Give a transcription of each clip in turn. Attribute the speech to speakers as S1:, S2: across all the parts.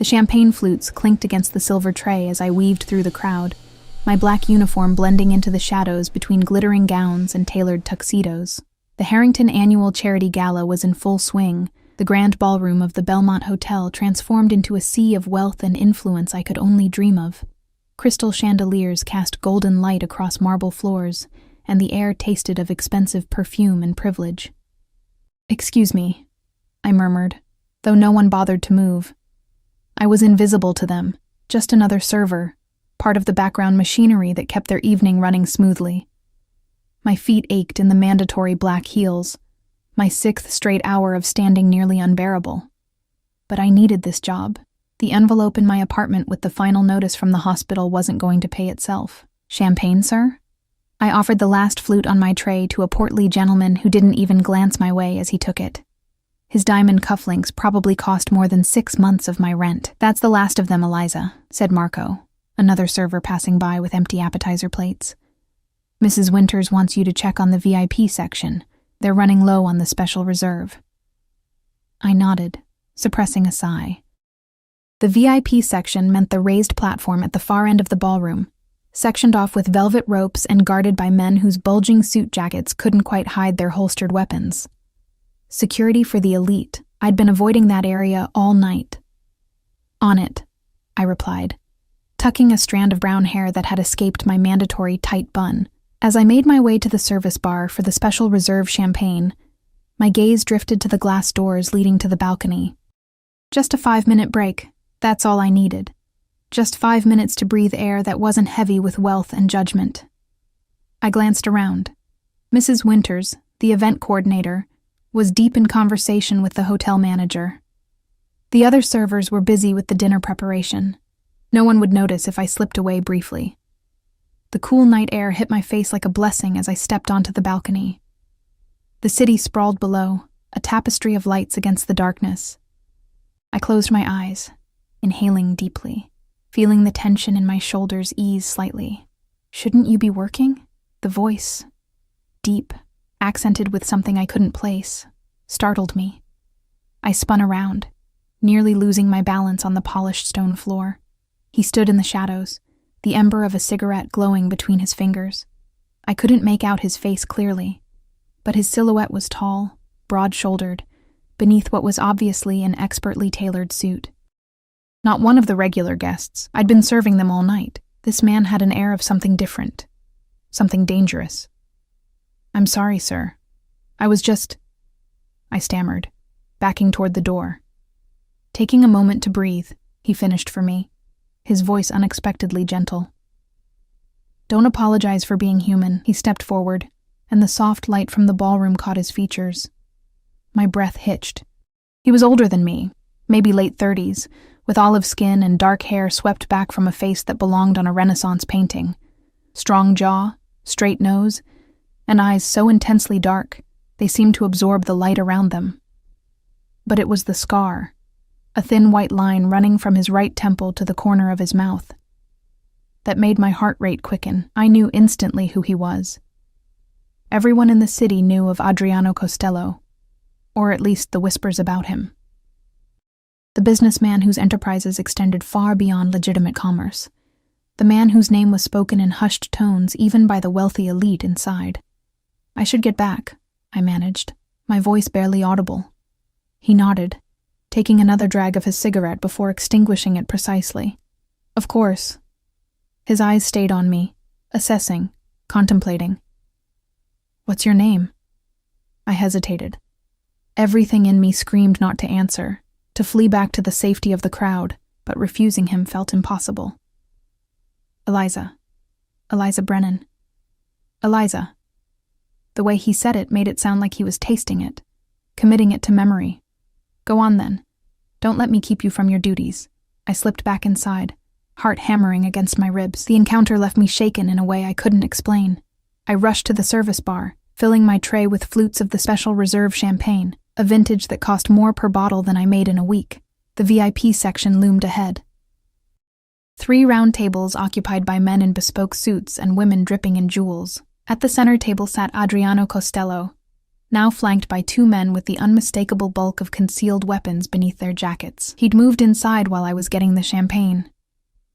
S1: The champagne flutes clinked against the silver tray as I weaved through the crowd, my black uniform blending into the shadows between glittering gowns and tailored tuxedos. The Harrington Annual Charity Gala was in full swing, the grand ballroom of the Belmont Hotel transformed into a sea of wealth and influence I could only dream of. Crystal chandeliers cast golden light across marble floors, and the air tasted of expensive perfume and privilege. "Excuse me," I murmured, though no one bothered to move. I was invisible to them, just another server, part of the background machinery that kept their evening running smoothly. My feet ached in the mandatory black heels, my 6th straight hour of standing nearly unbearable. But I needed this job. The envelope in my apartment with the final notice from the hospital wasn't going to pay itself. "Champagne, sir?" I offered the last flute on my tray to a portly gentleman who didn't even glance my way as he took it. His diamond cufflinks probably cost more than 6 months of my rent. "That's the last of them, Eliza," said Marco, another server passing by with empty appetizer plates. "Mrs. Winters wants you to check on the VIP section. They're running low on the special reserve." I nodded, suppressing a sigh. The VIP section meant the raised platform at the far end of the ballroom, sectioned off with velvet ropes and guarded by men whose bulging suit jackets couldn't quite hide their holstered weapons. Security for the elite. I'd been avoiding that area all night. "On it," I replied, tucking a strand of brown hair that had escaped my mandatory tight bun. As I made my way to the service bar for the special reserve champagne, my gaze drifted to the glass doors leading to the balcony. Just a 5-minute break, that's all I needed. Just 5 minutes to breathe air that wasn't heavy with wealth and judgment. I glanced around. Mrs. Winters, the event coordinator, was deep in conversation with the hotel manager. The other servers were busy with the dinner preparation. No one would notice if I slipped away briefly. The cool night air hit my face like a blessing as I stepped onto the balcony. The city sprawled below, a tapestry of lights against the darkness. I closed my eyes, inhaling deeply, feeling the tension in my shoulders ease slightly. "Shouldn't you be working?" The voice, deep, accented with something I couldn't place, startled me. I spun around, nearly losing my balance on the polished stone floor. He stood in the shadows, the ember of a cigarette glowing between his fingers. I couldn't make out his face clearly, but his silhouette was tall, broad-shouldered, beneath what was obviously an expertly tailored suit. Not one of the regular guests. I'd been serving them all night. This man had an air of something different, something dangerous. "I'm sorry, sir. I stammered, backing toward the door. Taking a moment to breathe, he finished for me, his voice unexpectedly gentle. "Don't apologize for being human." He stepped forward, and the soft light from the ballroom caught his features. My breath hitched. He was older than me, maybe late 30s, with olive skin and dark hair swept back from a face that belonged on a Renaissance painting. Strong jaw, straight nose, and eyes so intensely dark, they seemed to absorb the light around them. But it was the scar, a thin white line running from his right temple to the corner of his mouth, that made my heart rate quicken. I knew instantly who he was. Everyone in the city knew of Adriano Costello, or at least the whispers about him. The businessman whose enterprises extended far beyond legitimate commerce. The man whose name was spoken in hushed tones even by the wealthy elite inside. "I should get back," I managed, my voice barely audible. He nodded, taking another drag of his cigarette before extinguishing it precisely. "Of course." His eyes stayed on me, assessing, contemplating. "What's your name?" I hesitated. Everything in me screamed not to answer, to flee back to the safety of the crowd, but refusing him felt impossible. "Eliza. Eliza Brennan. Eliza." The way he said it made it sound like he was tasting it, committing it to memory. "Go on then. Don't let me keep you from your duties." I slipped back inside, heart hammering against my ribs. The encounter left me shaken in a way I couldn't explain. I rushed to the service bar, filling my tray with flutes of the special reserve champagne, a vintage that cost more per bottle than I made in a week. The VIP section loomed ahead. 3 round tables occupied by men in bespoke suits and women dripping in jewels. At the center table sat Adriano Costello, now flanked by two men with the unmistakable bulk of concealed weapons beneath their jackets. He'd moved inside while I was getting the champagne.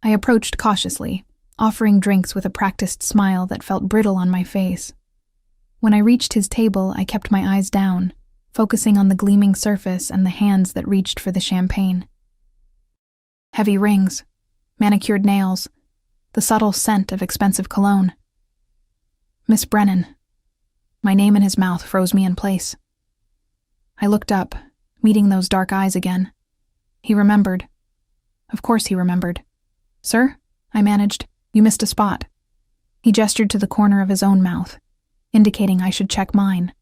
S1: I approached cautiously, offering drinks with a practiced smile that felt brittle on my face. When I reached his table, I kept my eyes down, focusing on the gleaming surface and the hands that reached for the champagne. Heavy rings, manicured nails, the subtle scent of expensive cologne. Miss Brennan. My name in his mouth froze me in place. I looked up, meeting those dark eyes again. He remembered. Of course he remembered. "Sir?" I managed. "You missed a spot." He gestured to the corner of his own mouth, indicating I should check mine.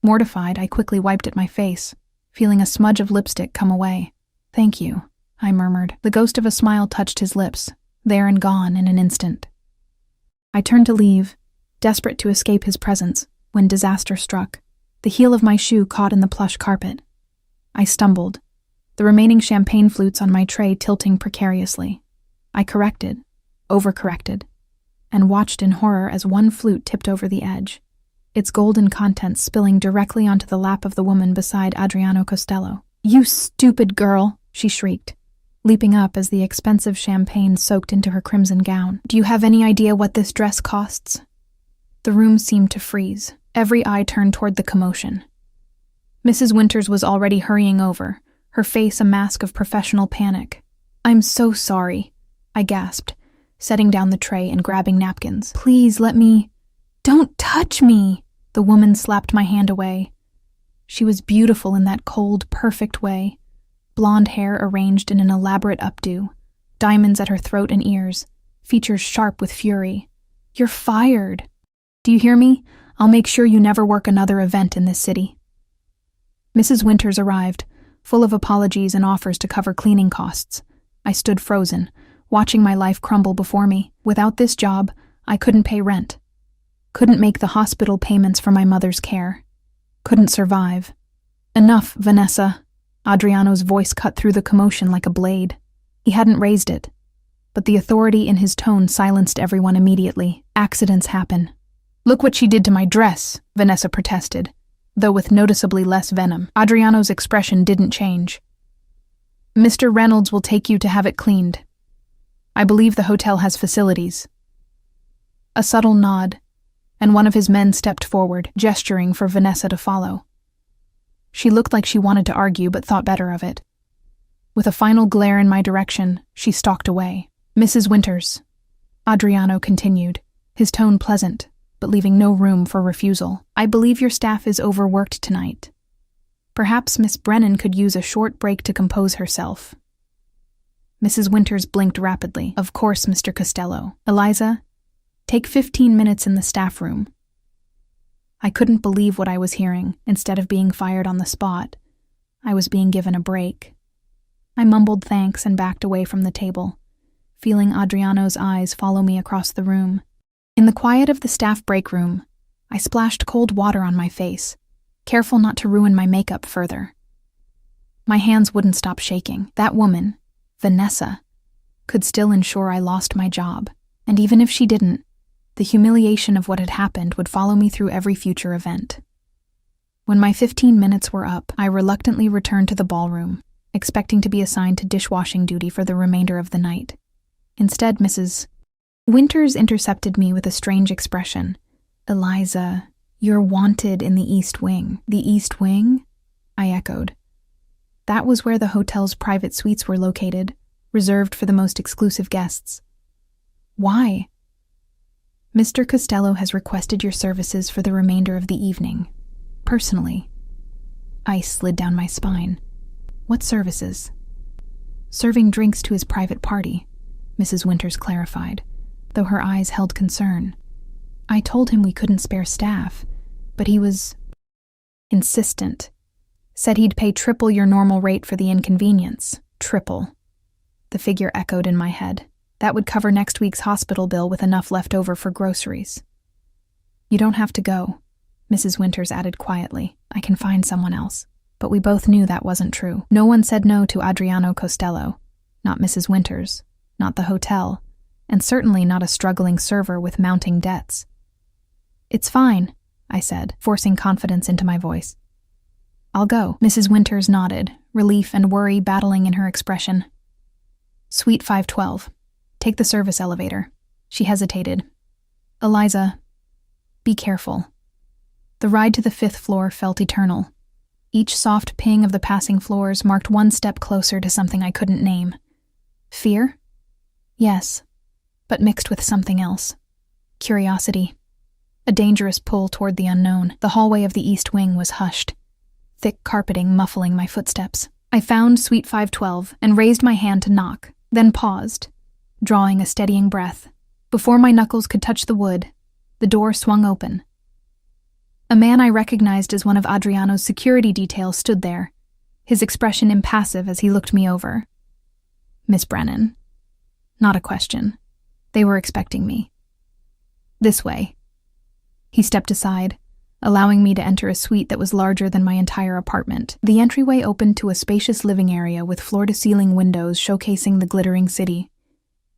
S1: Mortified, I quickly wiped at my face, feeling a smudge of lipstick come away. "Thank you," I murmured. The ghost of a smile touched his lips, there and gone in an instant. I turned to leave, desperate to escape his presence, when disaster struck. The heel of my shoe caught in the plush carpet. I stumbled, the remaining champagne flutes on my tray tilting precariously. I overcorrected, and watched in horror as one flute tipped over the edge, its golden contents spilling directly onto the lap of the woman beside Adriano Costello. "You stupid girl!" she shrieked, leaping up as the expensive champagne soaked into her crimson gown. "Do you have any idea what this dress costs?" The room seemed to freeze. Every eye turned toward the commotion. Mrs. Winters was already hurrying over, her face a mask of professional panic. "I'm so sorry," I gasped, setting down the tray and grabbing napkins. "Please let me—" "Don't touch me!" The woman slapped my hand away. She was beautiful in that cold, perfect way. Blonde hair arranged in an elaborate updo, diamonds at her throat and ears, features sharp with fury. "You're fired. Do you hear me? I'll make sure you never work another event in this city." Mrs. Winters arrived, full of apologies and offers to cover cleaning costs. I stood frozen, watching my life crumble before me. Without this job, I couldn't pay rent. Couldn't make the hospital payments for my mother's care. Couldn't survive. "Enough, Vanessa." Adriano's voice cut through the commotion like a blade. He hadn't raised it, but the authority in his tone silenced everyone immediately. "Accidents happen." "Look what she did to my dress," Vanessa protested, though with noticeably less venom. Adriano's expression didn't change. "Mr. Reynolds will take you to have it cleaned. I believe the hotel has facilities." A subtle nod, and one of his men stepped forward, gesturing for Vanessa to follow. She looked like she wanted to argue but thought better of it. With a final glare in my direction, she stalked away. "Mrs. Winters," Adriano continued, his tone pleasant, but leaving no room for refusal. "I believe your staff is overworked tonight. Perhaps Miss Brennan could use a short break to compose herself." Mrs. Winters blinked rapidly. "Of course, Mr. Costello. Eliza, take 15 minutes in the staff room." I couldn't believe what I was hearing. Instead of being fired on the spot, I was being given a break. I mumbled thanks and backed away from the table, feeling Adriano's eyes follow me across the room. In the quiet of the staff break room, I splashed cold water on my face, careful not to ruin my makeup further. My hands wouldn't stop shaking. That woman, Vanessa, could still ensure I lost my job, and even if she didn't, the humiliation of what had happened would follow me through every future event. When my 15 minutes were up, I reluctantly returned to the ballroom, expecting to be assigned to dishwashing duty for the remainder of the night. Instead, Mrs. Winters intercepted me with a strange expression. "Eliza, you're wanted in the East Wing." "The East Wing?" I echoed. That was where the hotel's private suites were located, reserved for the most exclusive guests. "Why?" "Mr. Costello has requested your services for the remainder of the evening. Personally." Ice slid down my spine. "What services?" "Serving drinks to his private party," Mrs. Winters clarified, though her eyes held concern. "I told him we couldn't spare staff, but he was insistent. Said he'd pay triple your normal rate for the inconvenience." "Triple." The figure echoed in my head. That would cover next week's hospital bill with enough left over for groceries. "You don't have to go," Mrs. Winters added quietly. "I can find someone else." But we both knew that wasn't true. No one said no to Adriano Costello. Not Mrs. Winters, not the hotel, and certainly not a struggling server with mounting debts. "It's fine," I said, forcing confidence into my voice. I'll go. Mrs. Winters nodded, relief and worry battling in her expression. Suite 512. Take the service elevator. She hesitated. Eliza, be careful. The ride to the 5th floor felt eternal. Each soft ping of the passing floors marked one step closer to something I couldn't name. Fear? Yes, but mixed with something else. Curiosity. A dangerous pull toward the unknown. The hallway of the East Wing was hushed, thick carpeting muffling my footsteps. I found Suite 512 and raised my hand to knock, then paused, drawing a steadying breath. Before my knuckles could touch the wood, the door swung open. A man I recognized as one of Adriano's security details stood there, his expression impassive as he looked me over. Miss Brennan. Not a question. They were expecting me. This way. He stepped aside, allowing me to enter a suite that was larger than my entire apartment. The entryway opened to a spacious living area with floor-to-ceiling windows showcasing the glittering city.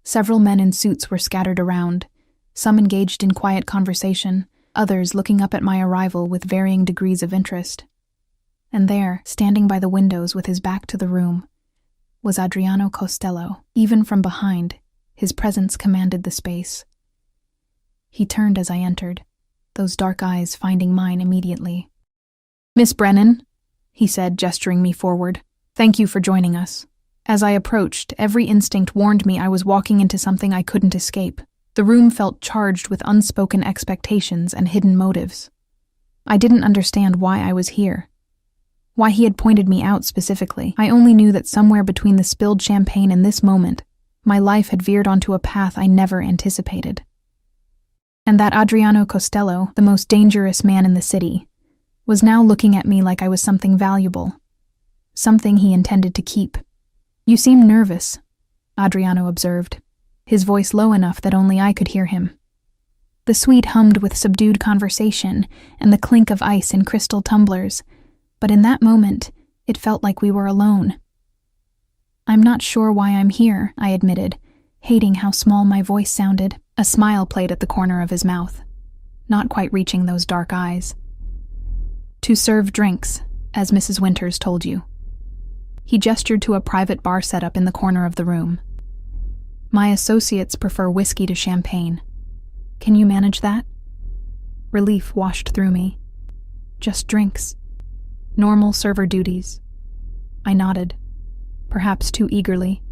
S1: Several men in suits were scattered around, some engaged in quiet conversation, others looking up at my arrival with varying degrees of interest. And there, standing by the windows with his back to the room, was Adriano Costello. Even from behind, his presence commanded the space. He turned as I entered, those dark eyes finding mine immediately. Miss Brennan, he said, gesturing me forward, thank you for joining us. As I approached, every instinct warned me I was walking into something I couldn't escape. The room felt charged with unspoken expectations and hidden motives. I didn't understand why I was here, why he had pointed me out specifically. I only knew that somewhere between the spilled champagne and this moment, my life had veered onto a path I never anticipated. And that Adriano Costello, the most dangerous man in the city, was now looking at me like I was something valuable, something he intended to keep. You seem nervous, Adriano observed, his voice low enough that only I could hear him. The suite hummed with subdued conversation and the clink of ice in crystal tumblers, but in that moment, it felt like we were alone. I'm not sure why I'm here, I admitted, hating how small my voice sounded. A smile played at the corner of his mouth, not quite reaching those dark eyes. To serve drinks, as Mrs. Winters told you. He gestured to a private bar setup in the corner of the room. My associates prefer whiskey to champagne. Can you manage that? Relief washed through me. Just drinks. Normal server duties. I nodded, perhaps too eagerly.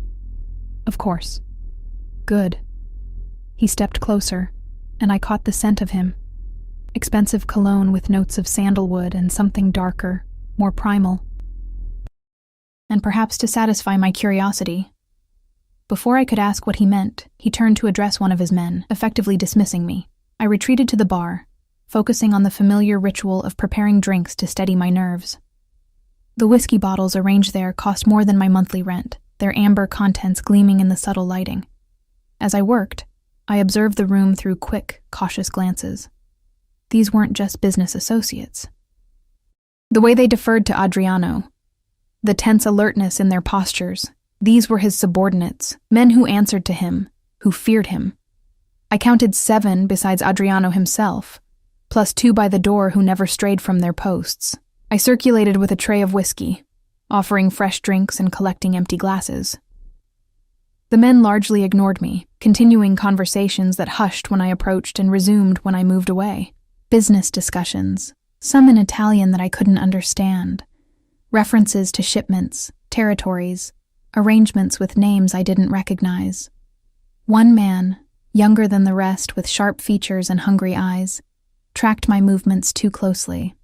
S1: Of course. Good. He stepped closer, and I caught the scent of him. Expensive cologne with notes of sandalwood and something darker, more primal. And perhaps to satisfy my curiosity, before I could ask what he meant, he turned to address one of his men, effectively dismissing me. I retreated to the bar, focusing on the familiar ritual of preparing drinks to steady my nerves. The whiskey bottles arranged there cost more than my monthly rent, their amber contents gleaming in the subtle lighting. As I worked, I observed the room through quick, cautious glances. These weren't just business associates. The way they deferred to Adriano, the tense alertness in their postures, these were his subordinates, men who answered to him, who feared him. I counted 7 besides Adriano himself, plus 2 by the door who never strayed from their posts. I circulated with a tray of whiskey, offering fresh drinks and collecting empty glasses. The men largely ignored me, continuing conversations that hushed when I approached and resumed when I moved away. Business discussions, some in Italian that I couldn't understand. References to shipments, territories, arrangements with names I didn't recognize. One man, younger than the rest with sharp features and hungry eyes, tracked my movements too closely.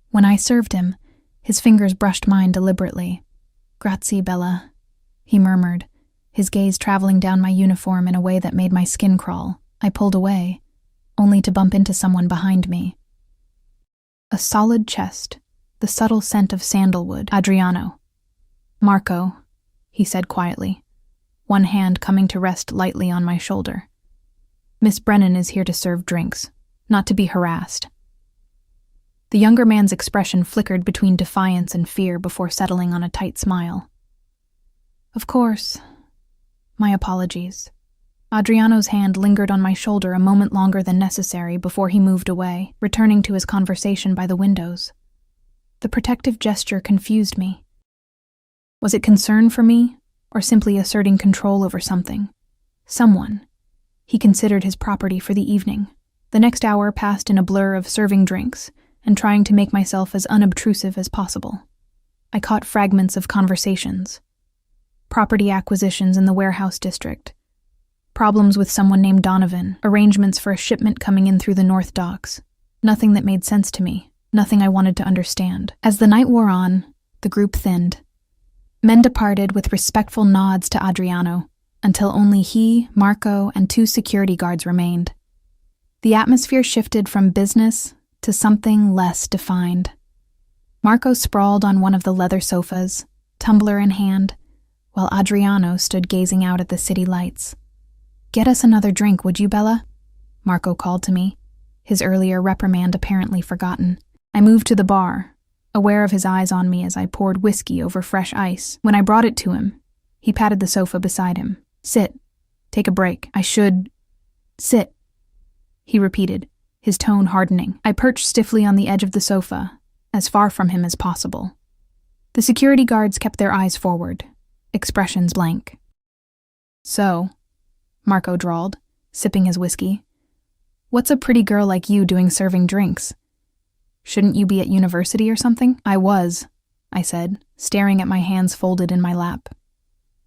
S1: When I served him, his fingers brushed mine deliberately. "Grazie, Bella," he murmured, his gaze traveling down my uniform in a way that made my skin crawl. I pulled away, only to bump into someone behind me. A solid chest, the subtle scent of sandalwood. Adriano. "Marco," he said quietly, one hand coming to rest lightly on my shoulder. "Miss Brennan is here to serve drinks, not to be harassed." The younger man's expression flickered between defiance and fear before settling on a tight smile. "Of course. My apologies," Adriano's hand lingered on my shoulder a moment longer than necessary before he moved away, returning to his conversation by the windows. The protective gesture confused me. Was it concern for me, or simply asserting control over something? Someone. He considered his property for the evening. The next hour passed in a blur of serving drinks and trying to make myself as unobtrusive as possible. I caught fragments of conversations. Property acquisitions in the warehouse district. Problems with someone named Donovan. Arrangements for a shipment coming in through the North Docks. Nothing that made sense to me. Nothing I wanted to understand. As the night wore on, the group thinned. Men departed with respectful nods to Adriano, until only he, Marco, and 2 security guards remained. The atmosphere shifted from business to something less defined. Marco sprawled on one of the leather sofas, tumbler in hand, while Adriano stood gazing out at the city lights. "Get us another drink, would you, Bella?" Marco called to me, his earlier reprimand apparently forgotten. I moved to the bar, aware of his eyes on me as I poured whiskey over fresh ice. When I brought it to him, he patted the sofa beside him. "Sit. Take a break. I should... sit," he repeated, his tone hardening. I perched stiffly on the edge of the sofa, as far from him as possible. The security guards kept their eyes forward, expressions blank. "So," Marco drawled, sipping his whiskey, "what's a pretty girl like you doing serving drinks? Shouldn't you be at university or something?" "I was," I said, staring at my hands folded in my lap.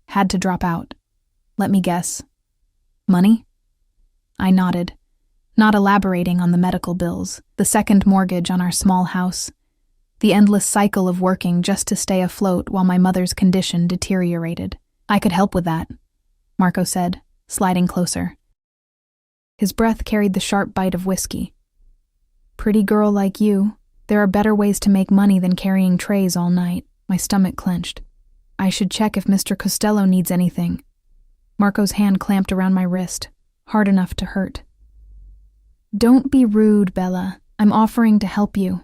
S1: "Had to drop out. Let me guess. Money?" I nodded, not elaborating on the medical bills, the second mortgage on our small house, the endless cycle of working just to stay afloat while my mother's condition deteriorated. "I could help with that," Marco said, sliding closer. His breath carried the sharp bite of whiskey. "Pretty girl like you, there are better ways to make money than carrying trays all night." My stomach clenched. "I should check if Mr. Costello needs anything." Marco's hand clamped around my wrist, hard enough to hurt. "Don't be rude, Bella. I'm offering to help you."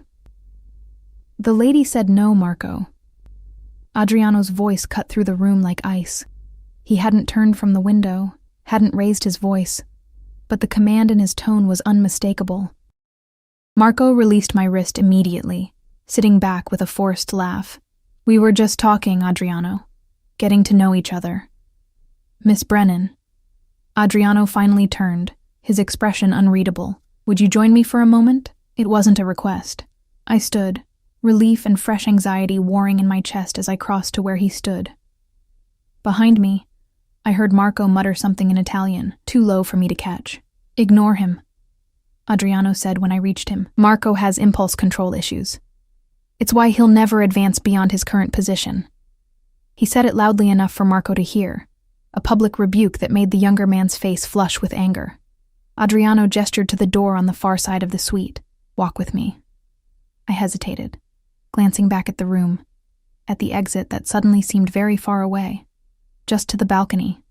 S1: "The lady said no, Marco." Adriano's voice cut through the room like ice. He hadn't turned from the window, hadn't raised his voice, but the command in his tone was unmistakable. Marco released my wrist immediately, sitting back with a forced laugh. "We were just talking, Adriano, getting to know each other." "Miss Brennan." Adriano finally turned, his expression unreadable. "Would you join me for a moment?" It wasn't a request. I stood, relief and fresh anxiety warring in my chest as I crossed to where he stood. Behind me, I heard Marco mutter something in Italian, too low for me to catch. "Ignore him," Adriano said when I reached him. "Marco has impulse control issues. It's why he'll never advance beyond his current position." He said it loudly enough for Marco to hear, a public rebuke that made the younger man's face flush with anger. Adriano gestured to the door on the far side of the suite. "Walk with me." I hesitated, glancing back at the room, at the exit that suddenly seemed very far away. "Just to the balcony,"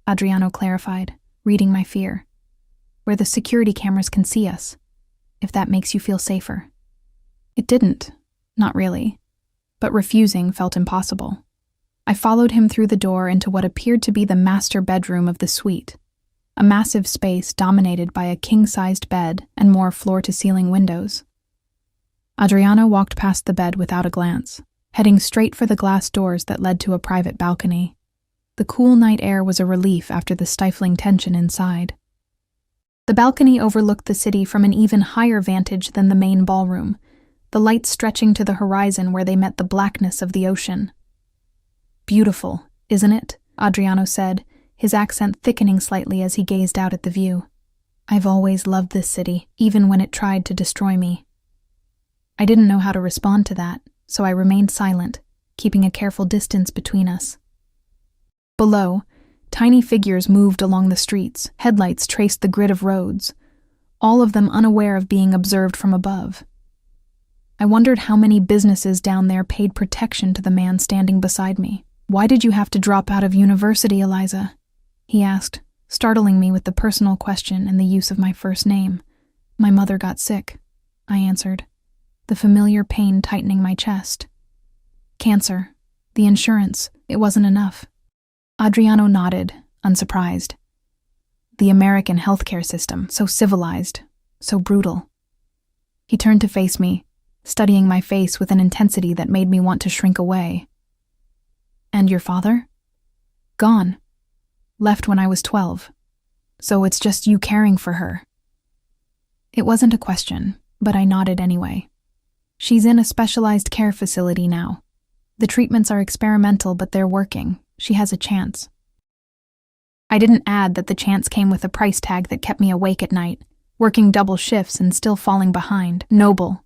S1: Adriano clarified, reading my fear. "Where the security cameras can see us, if that makes you feel safer." It didn't, not really, but refusing felt impossible. I followed him through the door into what appeared to be the master bedroom of the suite, a massive space dominated by a king-sized bed and more floor-to-ceiling windows. Adriano walked past the bed without a glance, heading straight for the glass doors that led to a private balcony. The cool night air was a relief after the stifling tension inside. The balcony overlooked the city from an even higher vantage than the main ballroom, the lights stretching to the horizon where they met the blackness of the ocean. "Beautiful, isn't it?" Adriano said, his accent thickening slightly as he gazed out at the view. "I've always loved this city, even when it tried to destroy me." I didn't know how to respond to that, so I remained silent, keeping a careful distance between us. Below, tiny figures moved along the streets, headlights traced the grid of roads, all of them unaware of being observed from above. I wondered how many businesses down there paid protection to the man standing beside me. "Why did you have to drop out of university, Eliza?" he asked, startling me with the personal question and the use of my first name. "My mother got sick," I answered, the familiar pain tightening my chest. "Cancer. The insurance. It wasn't enough." Adriano nodded, unsurprised. The American healthcare system, so civilized, so brutal. He turned to face me, studying my face with an intensity that made me want to shrink away. And your father? Gone. Left when I was 12. So it's just you caring for her. It wasn't a question, but I nodded anyway. She's in a specialized care facility now. The treatments are experimental, but they're working. She has a chance. I didn't add that the chance came with a price tag that kept me awake at night, working double shifts and still falling behind. Noble,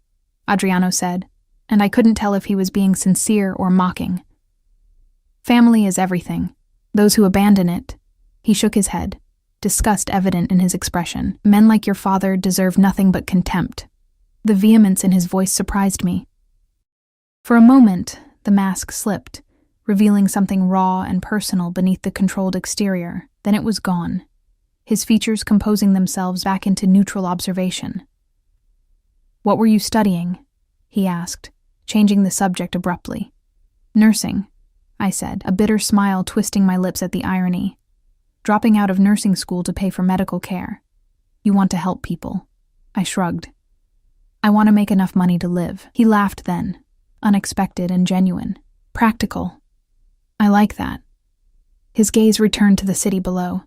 S1: Adriano said, and I couldn't tell if he was being sincere or mocking. Family is everything. Those who abandon it. He shook his head, disgust evident in his expression. Men like your father deserve nothing but contempt. The vehemence in his voice surprised me. For a moment, the mask slipped, revealing something raw and personal beneath the controlled exterior. Then it was gone, his features composing themselves back into neutral observation. "What were you studying?" he asked, changing the subject abruptly. "Nursing," I said, a bitter smile twisting my lips at the irony. "Dropping out of nursing school to pay for medical care. You want to help people." I shrugged. "I want to make enough money to live." He laughed then, unexpected and genuine. "Practical. I like that." His gaze returned to the city below.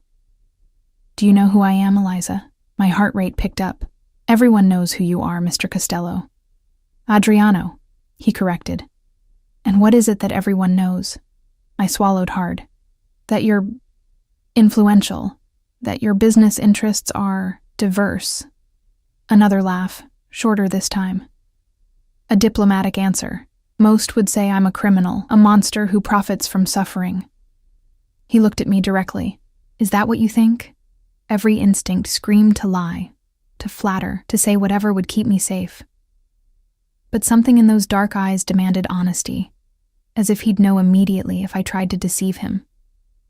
S1: "Do you know who I am, Eliza?" My heart rate picked up. "Everyone knows who you are, Mr. Costello." "Adriano," he corrected. "And what is it that everyone knows?" I swallowed hard. "That you're influential, that your business interests are diverse." Another laugh, shorter this time. "A diplomatic answer. Most would say I'm a criminal, a monster who profits from suffering." He looked at me directly. "Is that what you think?" Every instinct screamed to lie, to flatter, to say whatever would keep me safe. But something in those dark eyes demanded honesty, as if he'd know immediately if I tried to deceive him.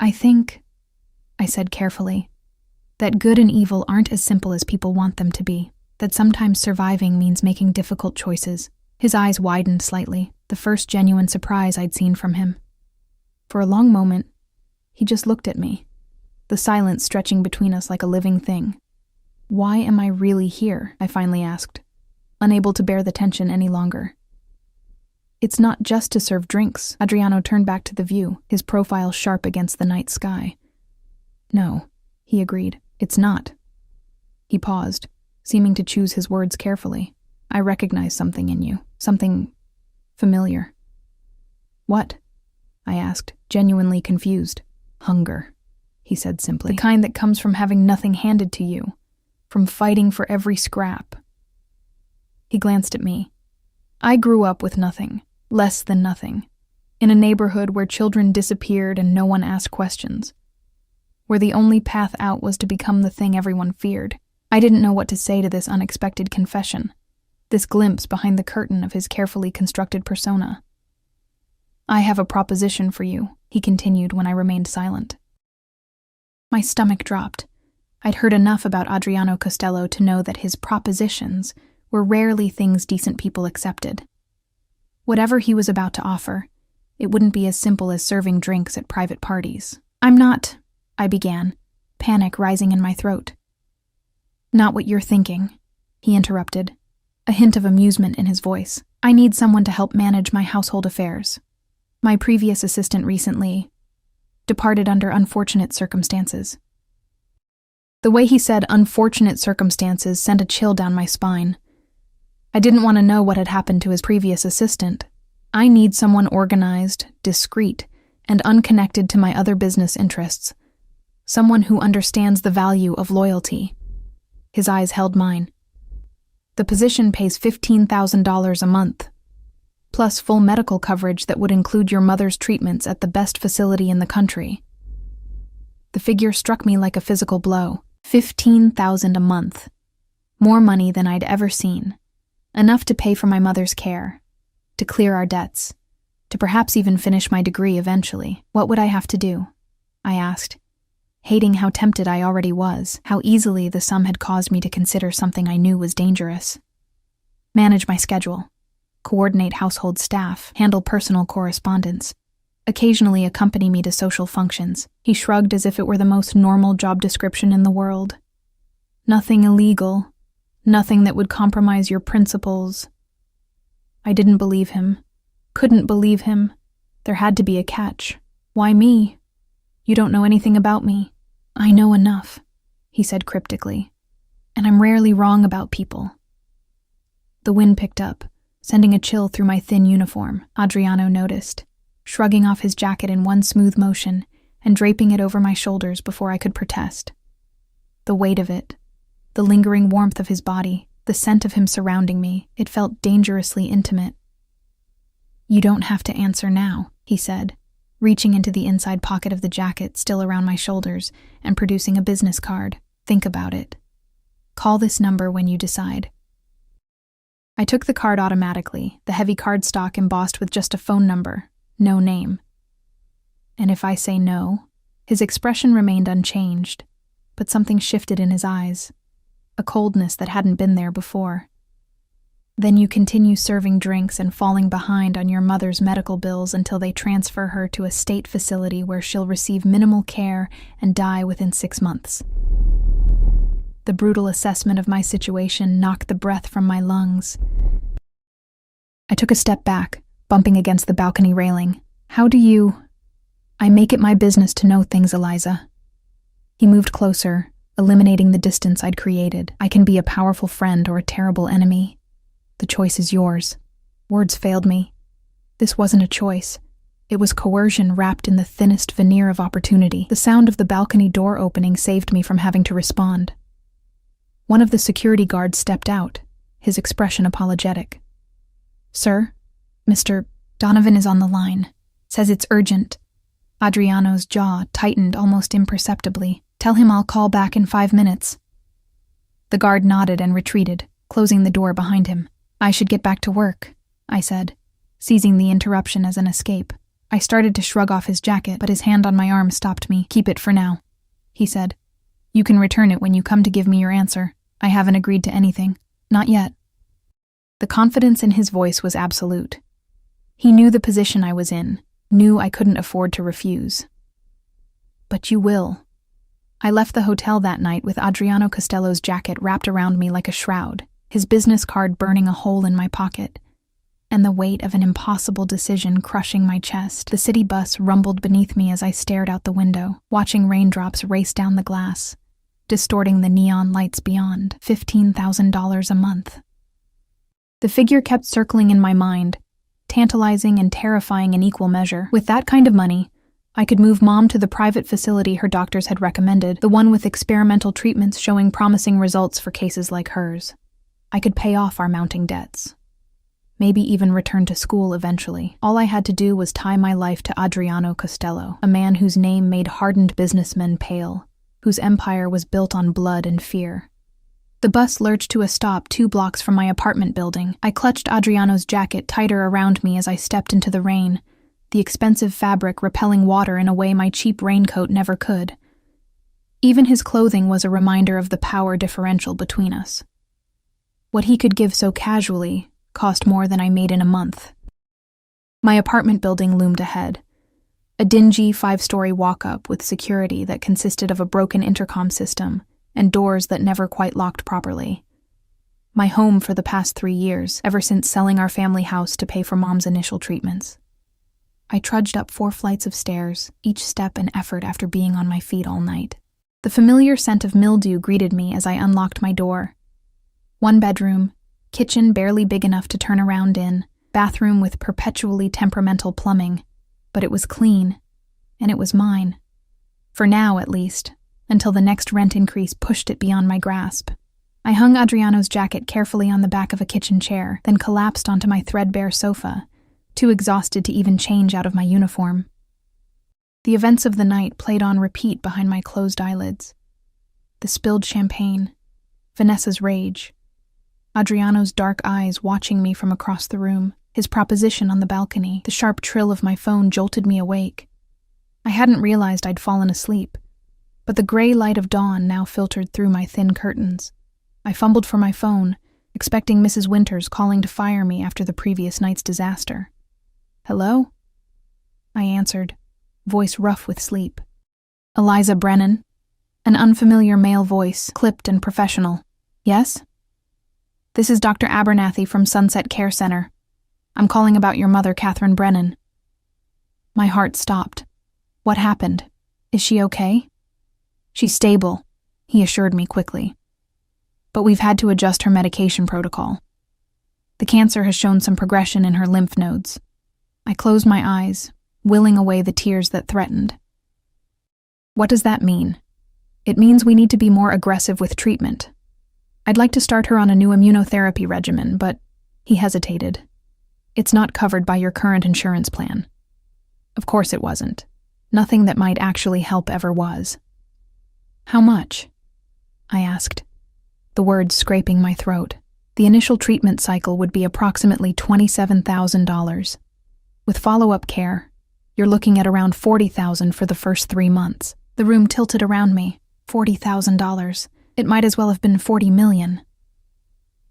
S1: "I think," I said carefully, "that good and evil aren't as simple as people want them to be, that sometimes surviving means making difficult choices." His eyes widened slightly, the first genuine surprise I'd seen from him. For a long moment, he just looked at me, the silence stretching between us like a living thing. "Why am I really here?" I finally asked, unable to bear the tension any longer. "It's not just to serve drinks." Adriano turned back to the view, his profile sharp against the night sky. "No," he agreed, "it's not." He paused, seeming to choose his words carefully. "I recognize something in you, something familiar." "What?" I asked, genuinely confused. "Hunger," he said simply. "The kind that comes from having nothing handed to you, from fighting for every scrap." He glanced at me. "I grew up with nothing, less than nothing, in a neighborhood where children disappeared and no one asked questions, where the only path out was to become the thing everyone feared." I didn't know what to say to this unexpected confession, this glimpse behind the curtain of his carefully constructed persona. "I have a proposition for you," he continued when I remained silent. My stomach dropped. I'd heard enough about Adriano Costello to know that his propositions were rarely things decent people accepted. Whatever he was about to offer, it wouldn't be as simple as serving drinks at private parties. "I'm not," I began, panic rising in my throat. "Not what you're thinking," he interrupted, a hint of amusement in his voice. "I need someone to help manage my household affairs. My previous assistant recently departed under unfortunate circumstances." The way he said unfortunate circumstances sent a chill down my spine. I didn't want to know what had happened to his previous assistant. I need someone organized, discreet, and unconnected to my other business interests. Someone who understands the value of loyalty. His eyes held mine. "The position pays $15,000 a month, plus full medical coverage that would include your mother's treatments at the best facility in the country." The figure struck me like a physical blow. $15,000 a month. More money than I'd ever seen. Enough to pay for my mother's care, to clear our debts, to perhaps even finish my degree eventually. What would I have to do? I asked, hating how tempted I already was, how easily the sum had caused me to consider something I knew was dangerous. Manage my schedule, coordinate household staff, handle personal correspondence, occasionally accompany me to social functions. He shrugged as if it were the most normal job description in the world. Nothing illegal, nothing that would compromise your principles. I didn't believe him. Couldn't believe him. There had to be a catch. Why me? You don't know anything about me. I know enough, he said cryptically. And I'm rarely wrong about people. The wind picked up, sending a chill through my thin uniform. Adriano noticed, shrugging off his jacket in one smooth motion and draping it over my shoulders before I could protest. The weight of it, the lingering warmth of his body, the scent of him surrounding me, it felt dangerously intimate. You don't have to answer now, he said, reaching into the inside pocket of the jacket still around my shoulders and producing a business card. Think about it. Call this number when you decide. I took the card automatically, the heavy cardstock embossed with just a phone number, no name. And if I say no? His expression remained unchanged, but something shifted in his eyes, a coldness that hadn't been there before. Then you continue serving drinks and falling behind on your mother's medical bills until they transfer her to a state facility where she'll receive minimal care and die within 6 months. The brutal assessment of my situation knocked the breath from my lungs. I took a step back, bumping against the balcony railing. How do you... I make it my business to know things, Eliza. He moved closer, eliminating the distance I'd created. I can be a powerful friend or a terrible enemy. The choice is yours. Words failed me. This wasn't a choice. It was coercion wrapped in the thinnest veneer of opportunity. The sound of the balcony door opening saved me from having to respond. One of the security guards stepped out, his expression apologetic. Sir, Mr. Donovan is on the line. Says it's urgent. Adriano's jaw tightened almost imperceptibly. Tell him I'll call back in 5 minutes. The guard nodded and retreated, closing the door behind him. I should get back to work, I said, seizing the interruption as an escape. I started to shrug off his jacket, but his hand on my arm stopped me. Keep it for now, he said. You can return it when you come to give me your answer. I haven't agreed to anything. Not yet. The confidence in his voice was absolute. He knew the position I was in, knew I couldn't afford to refuse. But you will. I left the hotel that night with Adriano Costello's jacket wrapped around me like a shroud, his business card burning a hole in my pocket, and the weight of an impossible decision crushing my chest. The city bus rumbled beneath me as I stared out the window, watching raindrops race down the glass, distorting the neon lights beyond. $15,000 a month. The figure kept circling in my mind, tantalizing and terrifying in equal measure. With that kind of money, I could move Mom to the private facility her doctors had recommended, the one with experimental treatments showing promising results for cases like hers. I could pay off our mounting debts. Maybe even return to school eventually. All I had to do was tie my life to Adriano Costello, a man whose name made hardened businessmen pale, whose empire was built on blood and fear. The bus lurched to a stop 2 blocks from my apartment building. I clutched Adriano's jacket tighter around me as I stepped into the rain, the expensive fabric repelling water in a way my cheap raincoat never could. Even his clothing was a reminder of the power differential between us. What he could give so casually cost more than I made in a month. My apartment building loomed ahead, a dingy 5-story walk-up with security that consisted of a broken intercom system and doors that never quite locked properly. My home for the past 3 years, ever since selling our family house to pay for Mom's initial treatments. I trudged up 4 flights of stairs, each step an effort after being on my feet all night. The familiar scent of mildew greeted me as I unlocked my door. 1 bedroom, kitchen barely big enough to turn around in, bathroom with perpetually temperamental plumbing, but it was clean, and it was mine. For now, at least, until the next rent increase pushed it beyond my grasp. I hung Adriano's jacket carefully on the back of a kitchen chair, then collapsed onto my threadbare sofa, too exhausted to even change out of my uniform. The events of the night played on repeat behind my closed eyelids. The spilled champagne, Vanessa's rage, Adriano's dark eyes watching me from across the room, his proposition on the balcony. The sharp trill of my phone jolted me awake. I hadn't realized I'd fallen asleep, but the gray light of dawn now filtered through my thin curtains. I fumbled for my phone, expecting Mrs. Winters calling to fire me after the previous night's disaster. Hello? I answered, voice rough with sleep. Eliza Brennan? An unfamiliar male voice, clipped and professional. Yes? This is Dr. Abernathy from Sunset Care Center. I'm calling about your mother, Catherine Brennan. My heart stopped. What happened? Is she okay? She's stable, he assured me quickly. But we've had to adjust her medication protocol. The cancer has shown some progression in her lymph nodes. I closed my eyes, willing away the tears that threatened. What does that mean? It means we need to be more aggressive with treatment. I'd like to start her on a new immunotherapy regimen, but he hesitated. It's not covered by your current insurance plan. Of course it wasn't. Nothing that might actually help ever was. How much? I asked, the words scraping my throat. The initial treatment cycle would be approximately $27,000. With follow-up care, you're looking at around $40,000 for the first 3 months. The room tilted around me. $40,000. It might as well have been $40 million.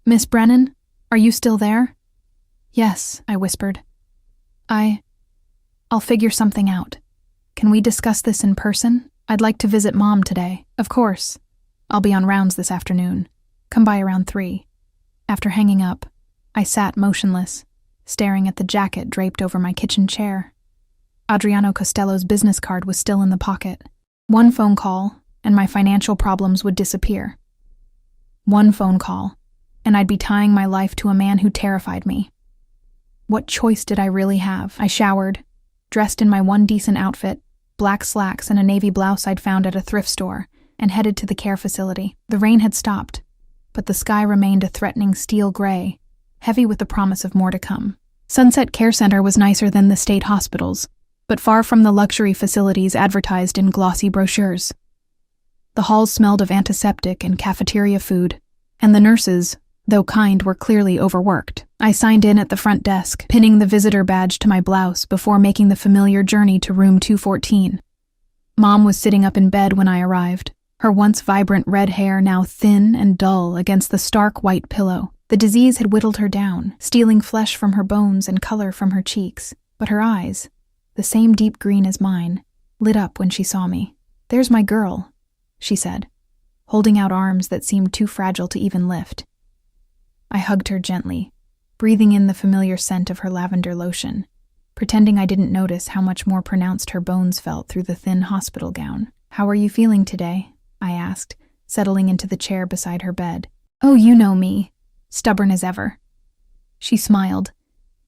S1: Miss Brennan, are you still there? Yes, I whispered. I'll figure something out. Can we discuss this in person? I'd like to visit Mom today. Of course. I'll be on rounds this afternoon. Come by around 3. After hanging up, I sat motionless, staring at the jacket draped over my kitchen chair. Adriano Costello's business card was still in the pocket. One phone call, and my financial problems would disappear. One phone call, and I'd be tying my life to a man who terrified me. What choice did I really have? I showered, dressed in my one decent outfit, black slacks and a navy blouse I'd found at a thrift store, and headed to the care facility. The rain had stopped, but the sky remained a threatening steel gray, heavy with the promise of more to come. Sunset Care Center was nicer than the state hospitals, but far from the luxury facilities advertised in glossy brochures. The halls smelled of antiseptic and cafeteria food, and the nurses, though kind, were clearly overworked. I signed in at the front desk, pinning the visitor badge to my blouse before making the familiar journey to room 214. Mom was sitting up in bed when I arrived, her once vibrant red hair now thin and dull against the stark white pillow. The disease had whittled her down, stealing flesh from her bones and color from her cheeks, but her eyes, the same deep green as mine, lit up when she saw me. "There's my girl," she said, holding out arms that seemed too fragile to even lift. I hugged her gently, breathing in the familiar scent of her lavender lotion, pretending I didn't notice how much more pronounced her bones felt through the thin hospital gown. "How are you feeling today?" I asked, settling into the chair beside her bed. "Oh, you know me, stubborn as ever." She smiled,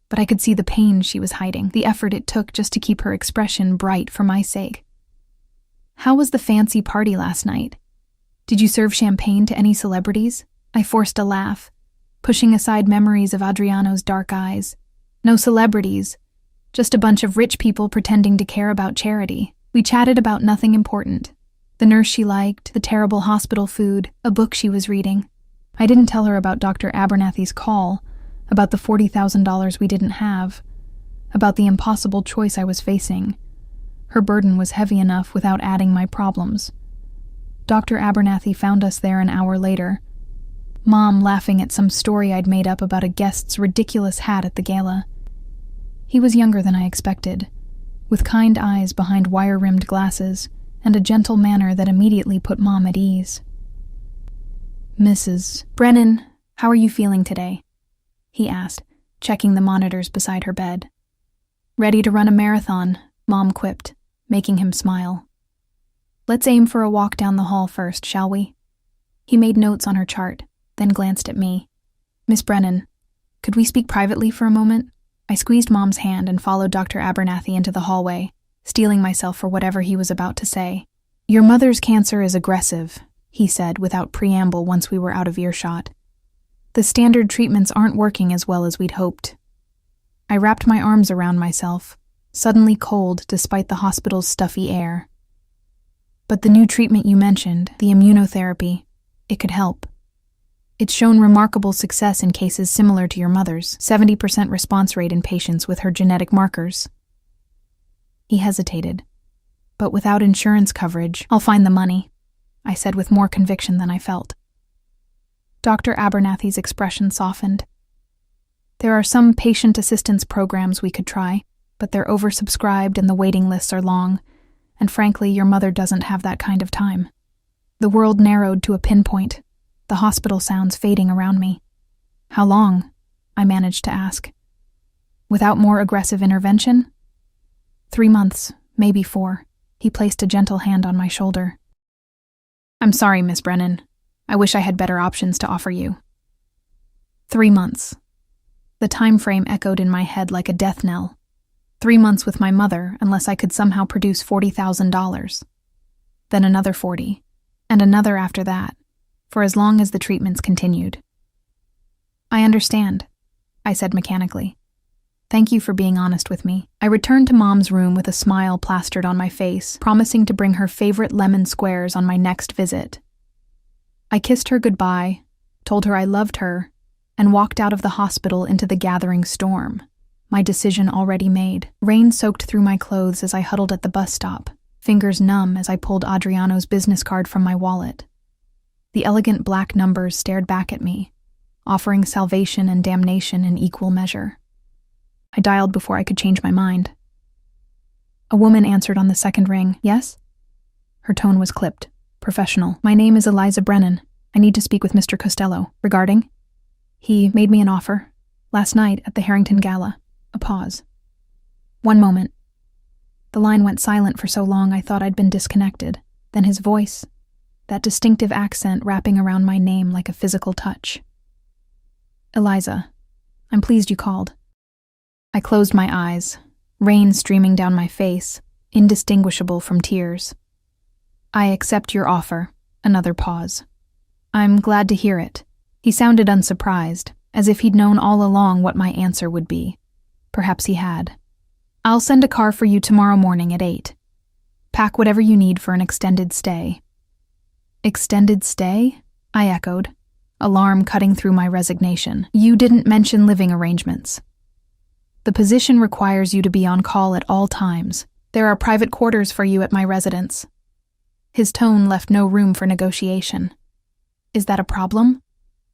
S1: but I could see the pain she was hiding, the effort it took just to keep her expression bright for my sake. "How was the fancy party last night? Did you serve champagne to any celebrities?" I forced a laugh, pushing aside memories of Adriano's dark eyes. "No celebrities, just a bunch of rich people pretending to care about charity." We chatted about nothing important. The nurse she liked, the terrible hospital food, a book she was reading. I didn't tell her about Dr. Abernathy's call, about the $40,000 we didn't have, about the impossible choice I was facing. Her burden was heavy enough without adding my problems. Dr. Abernathy found us there an hour later, Mom laughing at some story I'd made up about a guest's ridiculous hat at the gala. He was younger than I expected, with kind eyes behind wire-rimmed glasses and a gentle manner that immediately put Mom at ease. "Mrs. Brennan, how are you feeling today?" he asked, checking the monitors beside her bed. "Ready to run a marathon," Mom quipped, making him smile. "Let's aim for a walk down the hall first, shall we?" He made notes on her chart, then glanced at me. "Miss Brennan, could we speak privately for a moment?" I squeezed Mom's hand and followed Dr. Abernathy into the hallway, steeling myself for whatever he was about to say. "Your mother's cancer is aggressive," he said without preamble once we were out of earshot. "The standard treatments aren't working as well as we'd hoped." I wrapped my arms around myself, suddenly cold despite the hospital's stuffy air. "But the new treatment you mentioned, the immunotherapy, it could help. It's shown remarkable success in cases similar to your mother's, 70% response rate in patients with her genetic markers." He hesitated. "But without insurance coverage, I'll find the money," I said with more conviction than I felt. Dr. Abernathy's expression softened. "There are some patient assistance programs we could try, but they're oversubscribed and the waiting lists are long, and frankly, your mother doesn't have that kind of time. The world narrowed to a pinpoint, the hospital sounds fading around me. How long? I managed to ask. Without more aggressive intervention? 3 months, maybe 4. He placed a gentle hand on my shoulder. I'm sorry, Miss Brennan. I wish I had better options to offer you. 3 months. The time frame echoed in my head like a death knell. 3 months with my mother, unless I could somehow produce $40,000. Then another 40, and another after that, for as long as the treatments continued. I understand, I said mechanically. Thank you for being honest with me. I returned to Mom's room with a smile plastered on my face, promising to bring her favorite lemon squares on my next visit. I kissed her goodbye, told her I loved her, and walked out of the hospital into the gathering storm, my decision already made. Rain soaked through my clothes as I huddled at the bus stop, fingers numb as I pulled Adriano's business card from my wallet. The elegant black numbers stared back at me, offering salvation and damnation in equal measure. I dialed before I could change my mind. A woman answered on the second ring. Yes? Her tone was clipped, professional. My name is Eliza Brennan. I need to speak with Mr. Costello. Regarding? He made me an offer. Last night at the Harrington Gala. A pause. 1 moment. The line went silent for so long I thought I'd been disconnected. Then his voice, that distinctive accent wrapping around my name like a physical touch. Eliza, I'm pleased you called. I closed my eyes, rain streaming down my face, indistinguishable from tears. I accept your offer. Another pause. I'm glad to hear it. He sounded unsurprised, as if he'd known all along what my answer would be. Perhaps he had. I'll send a car for you tomorrow morning at 8. Pack whatever you need for an extended stay. Extended stay? I echoed, alarm cutting through my resignation. You didn't mention living arrangements. The position requires you to be on call at all times. There are private quarters for you at my residence. His tone left no room for negotiation. Is that a problem?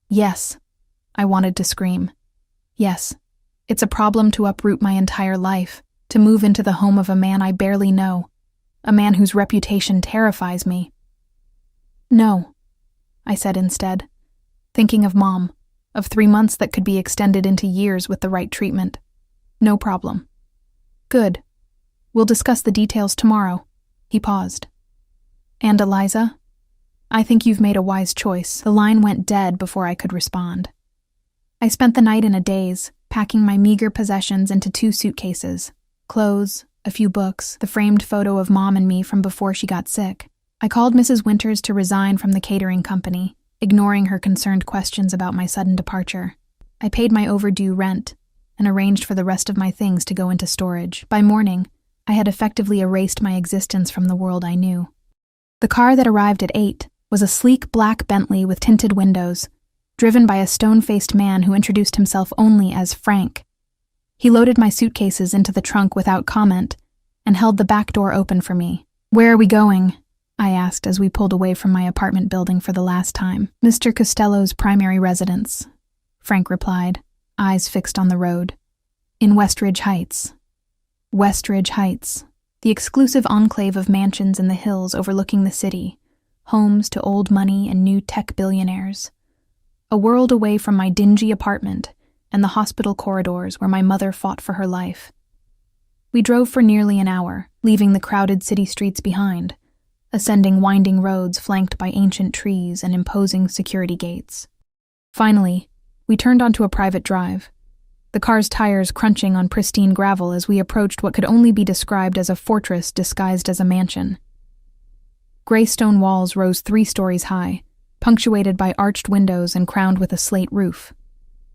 S1: Yes. I wanted to scream. Yes. It's a problem to uproot my entire life, to move into the home of a man I barely know, a man whose reputation terrifies me. No, I said instead, thinking of Mom, of 3 months that could be extended into years with the right treatment. No problem. Good. We'll discuss the details tomorrow. He paused. And Eliza? I think you've made a wise choice. The line went dead before I could respond. I spent the night in a daze, packing my meager possessions into 2 suitcases. Clothes, a few books, the framed photo of Mom and me from before she got sick. I called Mrs. Winters to resign from the catering company, ignoring her concerned questions about my sudden departure. I paid my overdue rent, and arranged for the rest of my things to go into storage. By morning, I had effectively erased my existence from the world I knew. The car that arrived at 8 was a sleek black Bentley with tinted windows, driven by a stone-faced man who introduced himself only as Frank. He loaded my suitcases into the trunk without comment and held the back door open for me. Where are we going? I asked as we pulled away from my apartment building for the last time. Mr. Costello's primary residence, Frank replied, eyes fixed on the road. In Westridge Heights. Westridge Heights, the exclusive enclave of mansions in the hills overlooking the city, homes to old money and new tech billionaires. A world away from my dingy apartment and the hospital corridors where my mother fought for her life. We drove for nearly an hour, leaving the crowded city streets behind, ascending winding roads flanked by ancient trees and imposing security gates. Finally, we turned onto a private drive, the car's tires crunching on pristine gravel as we approached what could only be described as a fortress disguised as a mansion. Gray stone walls rose 3 stories high, punctuated by arched windows and crowned with a slate roof.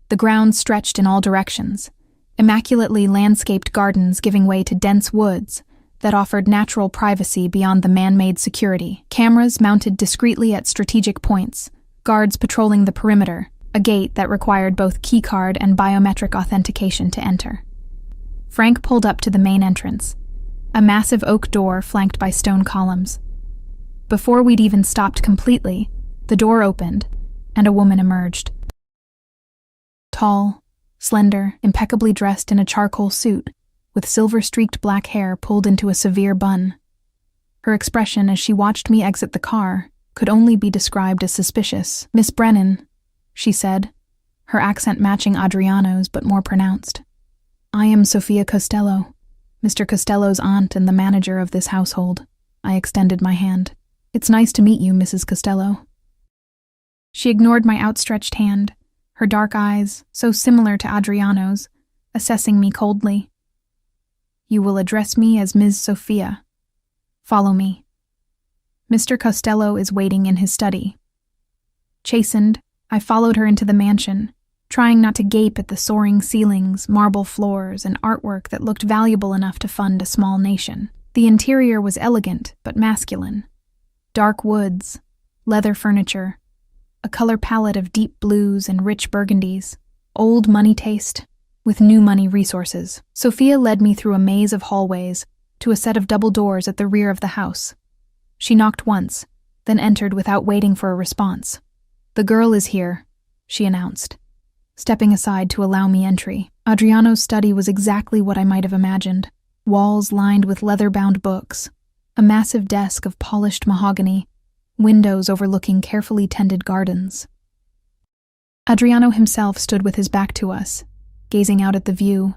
S1: The grounds stretched in all directions, immaculately landscaped gardens giving way to dense woods that offered natural privacy beyond the man-made security. Cameras mounted discreetly at strategic points, guards patrolling the perimeter, a gate that required both keycard and biometric authentication to enter. Frank pulled up to the main entrance, a massive oak door flanked by stone columns. Before we'd even stopped completely, the door opened, and a woman emerged. Tall, slender, impeccably dressed in a charcoal suit, with silver-streaked black hair pulled into a severe bun. Her expression as she watched me exit the car could only be described as suspicious. "Miss Brennan," she said, her accent matching Adriano's but more pronounced. "I am Sophia Costello, Mr. Costello's aunt and the manager of this household." I extended my hand. "It's nice to meet you, Mrs. Costello." She ignored my outstretched hand, her dark eyes, so similar to Adriano's, assessing me coldly. "You will address me as Ms. Sophia. Follow me. Mr. Costello is waiting in his study." Chastened, I followed her into the mansion, trying not to gape at the soaring ceilings, marble floors, and artwork that looked valuable enough to fund a small nation. The interior was elegant but masculine. Dark woods, leather furniture, a color palette of deep blues and rich burgundies, old money taste with new money resources. Sophia led me through a maze of hallways to a set of double doors at the rear of the house. She knocked once, then entered without waiting for a response. "The girl is here," she announced, stepping aside to allow me entry. Adriano's study was exactly what I might have imagined. Walls lined with leather-bound books, a massive desk of polished mahogany, windows overlooking carefully tended gardens. Adriano himself stood with his back to us, gazing out at the view,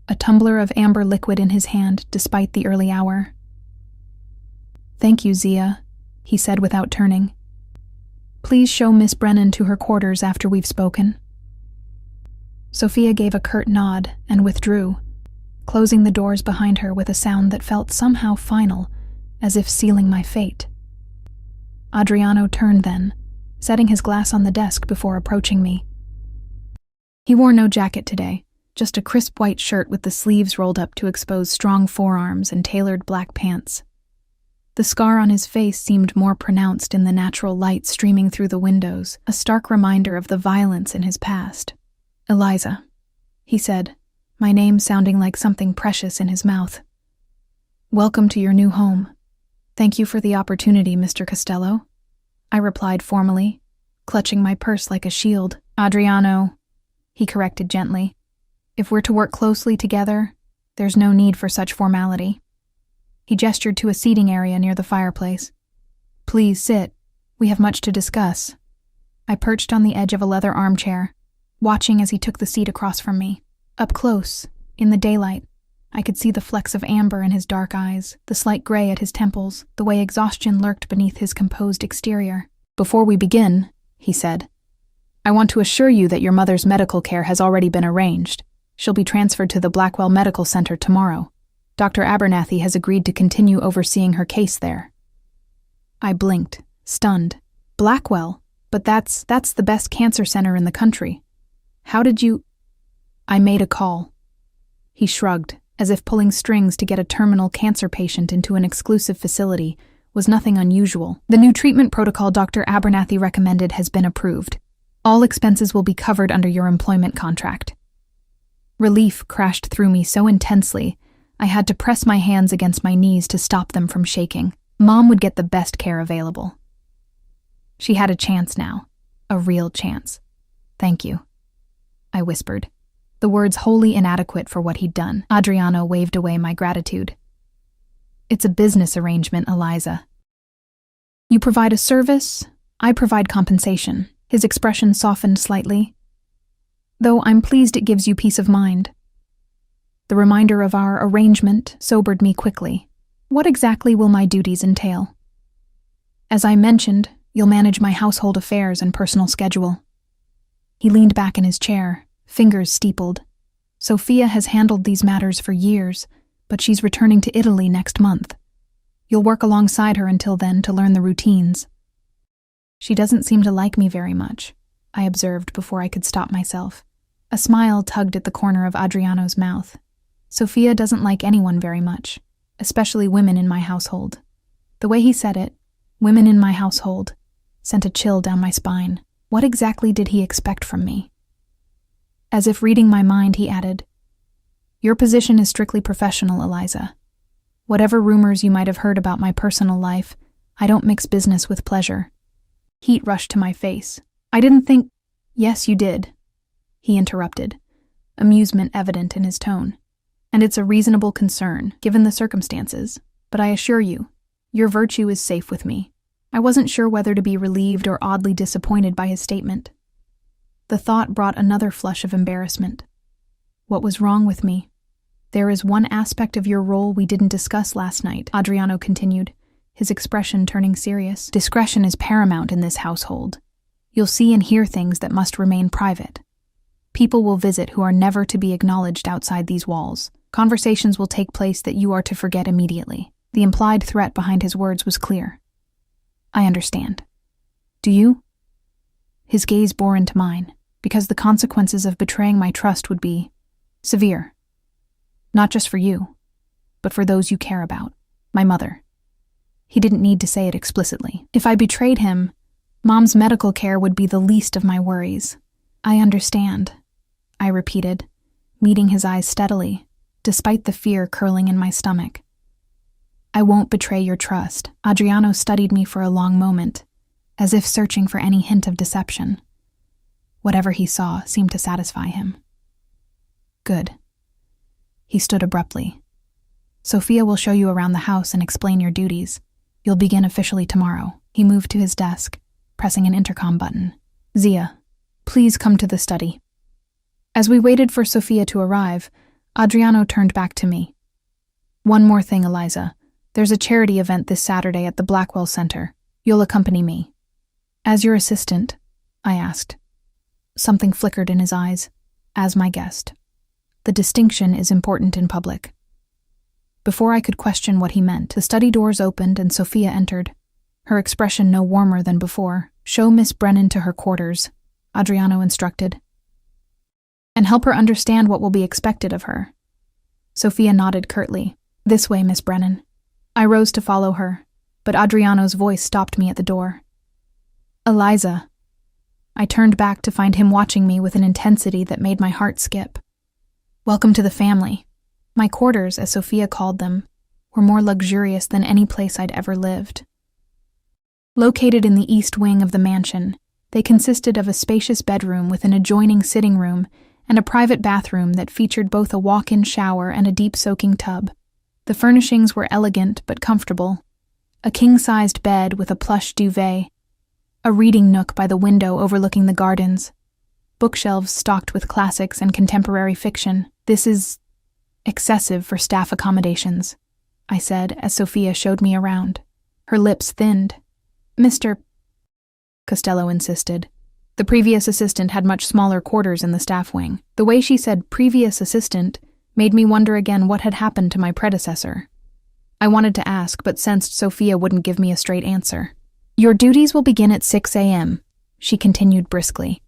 S1: a tumbler of amber liquid in his hand despite the early hour. "Thank you, Zia," he said without turning. "Please show Miss Brennan to her quarters after we've spoken." Sophia gave a curt nod and withdrew, closing the doors behind her with a sound that felt somehow final, as if sealing my fate. Adriano turned then, setting his glass on the desk before approaching me. He wore no jacket today, just a crisp white shirt with the sleeves rolled up to expose strong forearms and tailored black pants. The scar on his face seemed more pronounced in the natural light streaming through the windows, a stark reminder of the violence in his past. "Eliza," he said, my name sounding like something precious in his mouth. "Welcome to your new home. Thank you for the opportunity, Mr. Costello," I replied formally, clutching my purse like a shield. "Adriano," he corrected gently. "If we're to work closely together, there's no need for such formality." He gestured to a seating area near the fireplace. "Please sit. We have much to discuss." I perched on the edge of a leather armchair, watching as he took the seat across from me. Up close, in the daylight, I could see the flecks of amber in his dark eyes, the slight gray at his temples, the way exhaustion lurked beneath his composed exterior. "Before we begin," he said, "I want to assure you that your mother's medical care has already been arranged. She'll be transferred to the Blackwell Medical Center tomorrow. Dr. Abernathy has agreed to continue overseeing her case there." I blinked, stunned. "Blackwell? But that's the best cancer center in the country. How did you—" "I made a call." He shrugged, as if pulling strings to get a terminal cancer patient into an exclusive facility was nothing unusual. "The new treatment protocol Dr. Abernathy recommended has been approved. All expenses will be covered under your employment contract." Relief crashed through me so intensely, I had to press my hands against my knees to stop them from shaking. Mom would get the best care available. She had a chance now, a real chance. "Thank you," I whispered, the words wholly inadequate for what he'd done. Adriano waved away my gratitude. "It's a business arrangement, Eliza. You provide a service, I provide compensation." His expression softened slightly. "Though I'm pleased it gives you peace of mind." The reminder of our arrangement sobered me quickly. "What exactly will my duties entail?" "As I mentioned, you'll manage my household affairs and personal schedule." He leaned back in his chair, fingers steepled. "Sophia has handled these matters for years, but she's returning to Italy next month. You'll work alongside her until then to learn the routines." "She doesn't seem to like me very much," I observed before I could stop myself. A smile tugged at the corner of Adriano's mouth. "Sophia doesn't like anyone very much, especially women in my household." The way he said it, "women in my household," sent a chill down my spine. What exactly did he expect from me? As if reading my mind, he added, "Your position is strictly professional, Eliza. Whatever rumors you might have heard about my personal life, I don't mix business with pleasure." Heat rushed to my face. "I didn't think—" "Yes, you did," he interrupted, amusement evident in his tone. And it's a reasonable concern, given the circumstances. But I assure you, your virtue is safe with me. I wasn't sure whether to be relieved or oddly disappointed by his statement. The thought brought another flush of embarrassment. What was wrong with me? There is one aspect of your role we didn't discuss last night, Adriano continued, his expression turning serious. Discretion is paramount in this household. You'll see and hear things that must remain private. People will visit who are never to be acknowledged outside these walls. Conversations will take place that you are to forget immediately. The implied threat behind his words was clear. I understand. Do you? His gaze bore into mine, because the consequences of betraying my trust would be severe. Not just for you, but for those you care about. My mother. He didn't need to say it explicitly. If I betrayed him, Mom's medical care would be the least of my worries. I understand, I repeated, meeting his eyes steadily, despite the fear curling in my stomach. I won't betray your trust. Adriano studied me for a long moment, as if searching for any hint of deception. Whatever he saw seemed to satisfy him. Good. He stood abruptly. Sophia will show you around the house and explain your duties. You'll begin officially tomorrow. He moved to his desk, pressing an intercom button. Zia, please come to the study. As we waited for Sophia to arrive, Adriano turned back to me. One more thing, Eliza. There's a charity event this Saturday at the Blackwell Center. You'll accompany me. As your assistant? I asked. Something flickered in his eyes. As my guest. The distinction is important in public. Before I could question what he meant, the study doors opened and Sophia entered, her expression no warmer than before. Show Miss Brennan to her quarters, Adriano instructed. And help her understand what will be expected of her. Sophia nodded curtly. This way, Miss Brennan. I rose to follow her, but Adriano's voice stopped me at the door. Eliza. I turned back to find him watching me with an intensity that made my heart skip. Welcome to the family. My quarters, as Sophia called them, were more luxurious than any place I'd ever lived. Located in the east wing of the mansion, they consisted of a spacious bedroom with an adjoining sitting room and a private bathroom that featured both a walk-in shower and a deep soaking tub. The furnishings were elegant but comfortable. A king-sized bed with a plush duvet, a reading nook by the window overlooking the gardens, bookshelves stocked with classics and contemporary fiction. This is excessive for staff accommodations, I said as Sophia showed me around. Her lips thinned. Mr. Costello insisted. The previous assistant had much smaller quarters in the staff wing. The way she said previous assistant made me wonder again what had happened to my predecessor. I wanted to ask, but sensed Sophia wouldn't give me a straight answer. Your duties will begin at 6 a.m., she continued briskly.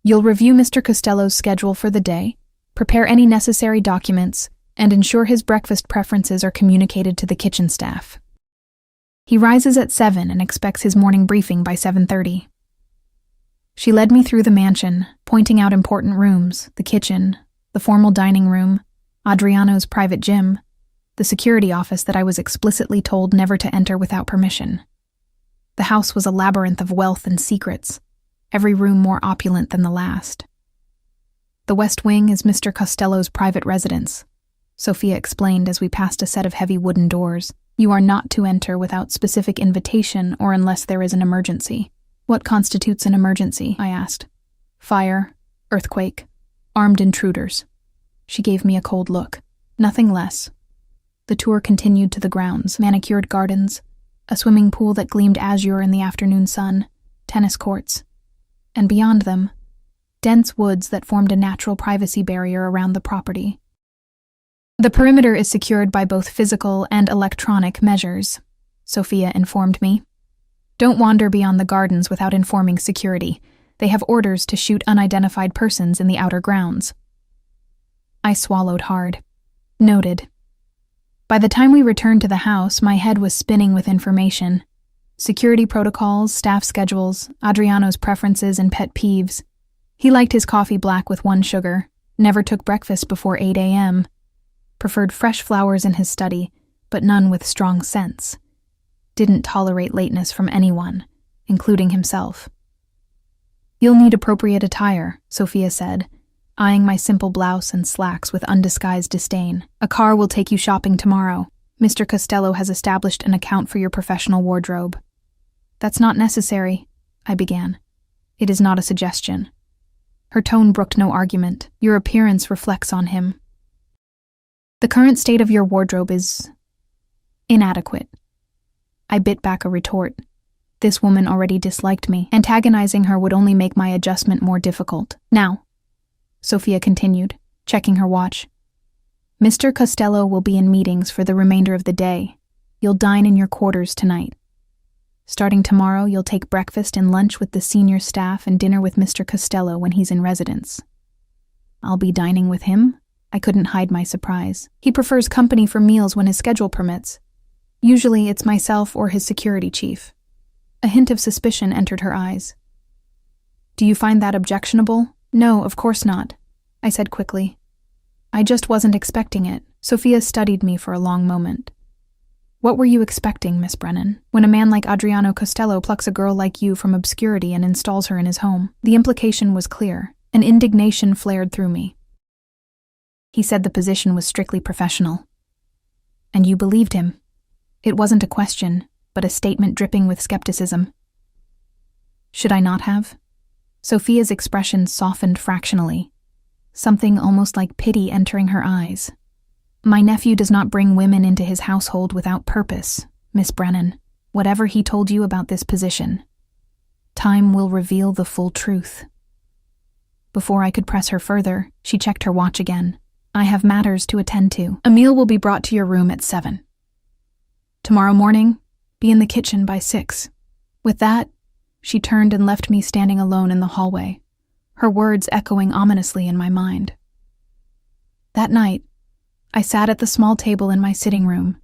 S1: You'll review Mr. Costello's schedule for the day, prepare any necessary documents, and ensure his breakfast preferences are communicated to the kitchen staff. He rises at 7 and expects his morning briefing by 7:30. She led me through the mansion, pointing out important rooms, the kitchen, the formal dining room, Adriano's private gym, the security office that I was explicitly told never to enter without permission. The house was a labyrinth of wealth and secrets, every room more opulent than the last. The west wing is Mr. Costello's private residence, Sophia explained as we passed a set of heavy wooden doors. You are not to enter without specific invitation or unless there is an emergency. What constitutes an emergency? I asked. Fire, earthquake, armed intruders. She gave me a cold look. Nothing less. The tour continued to the grounds, manicured gardens, a swimming pool that gleamed azure in the afternoon sun, tennis courts, and beyond them, dense woods that formed a natural privacy barrier around the property. The perimeter is secured by both physical and electronic measures, Sophia informed me. Don't wander beyond the gardens without informing security. They have orders to shoot unidentified persons in the outer grounds. I swallowed hard. Noted. By the time we returned to the house, my head was spinning with information. Security protocols, staff schedules, Adriano's preferences and pet peeves. He liked his coffee black with 1 sugar, never took breakfast before 8 a.m., preferred fresh flowers in his study, but none with strong scents. Didn't tolerate lateness from anyone, including himself. You'll need appropriate attire, Sophia said, eyeing my simple blouse and slacks with undisguised disdain. "A car will take you shopping tomorrow. Mr. Costello has established an account for your professional wardrobe." "That's not necessary," I began. "It is not a suggestion." Her tone brooked no argument. "Your appearance reflects on him. The current state of your wardrobe is inadequate." I bit back a retort. This woman already disliked me. Antagonizing her would only make my adjustment more difficult. "Now," Sophia continued, checking her watch, "Mr. Costello will be in meetings for the remainder of the day. You'll dine in your quarters tonight. Starting tomorrow, you'll take breakfast and lunch with the senior staff and dinner with Mr. Costello when he's in residence." "I'll be dining with him?" I couldn't hide my surprise. "He prefers company for meals when his schedule permits. Usually it's myself or his security chief." A hint of suspicion entered her eyes. "Do you find that objectionable?" "No, of course not," I said quickly. "I just wasn't expecting it." Sophia studied me for a long moment. "What were you expecting, Miss Brennan, when a man like Adriano Costello plucks a girl like you from obscurity and installs her in his home?" The implication was clear. An indignation flared through me. "He said the position was strictly professional." "And you believed him?" It wasn't a question, but a statement dripping with skepticism. Should I not have? Sophia's expression softened fractionally, something almost like pity entering her eyes. "My nephew does not bring women into his household without purpose, Miss Brennan, whatever he told you about this position. Time will reveal the full truth." Before I could press her further, she checked her watch again. "I have matters to attend to. A meal will be brought to your room at 7. Tomorrow morning, be in the kitchen by 6. With that, she turned and left me standing alone in the hallway, her words echoing ominously in my mind. That night, I sat at the small table in my sitting room,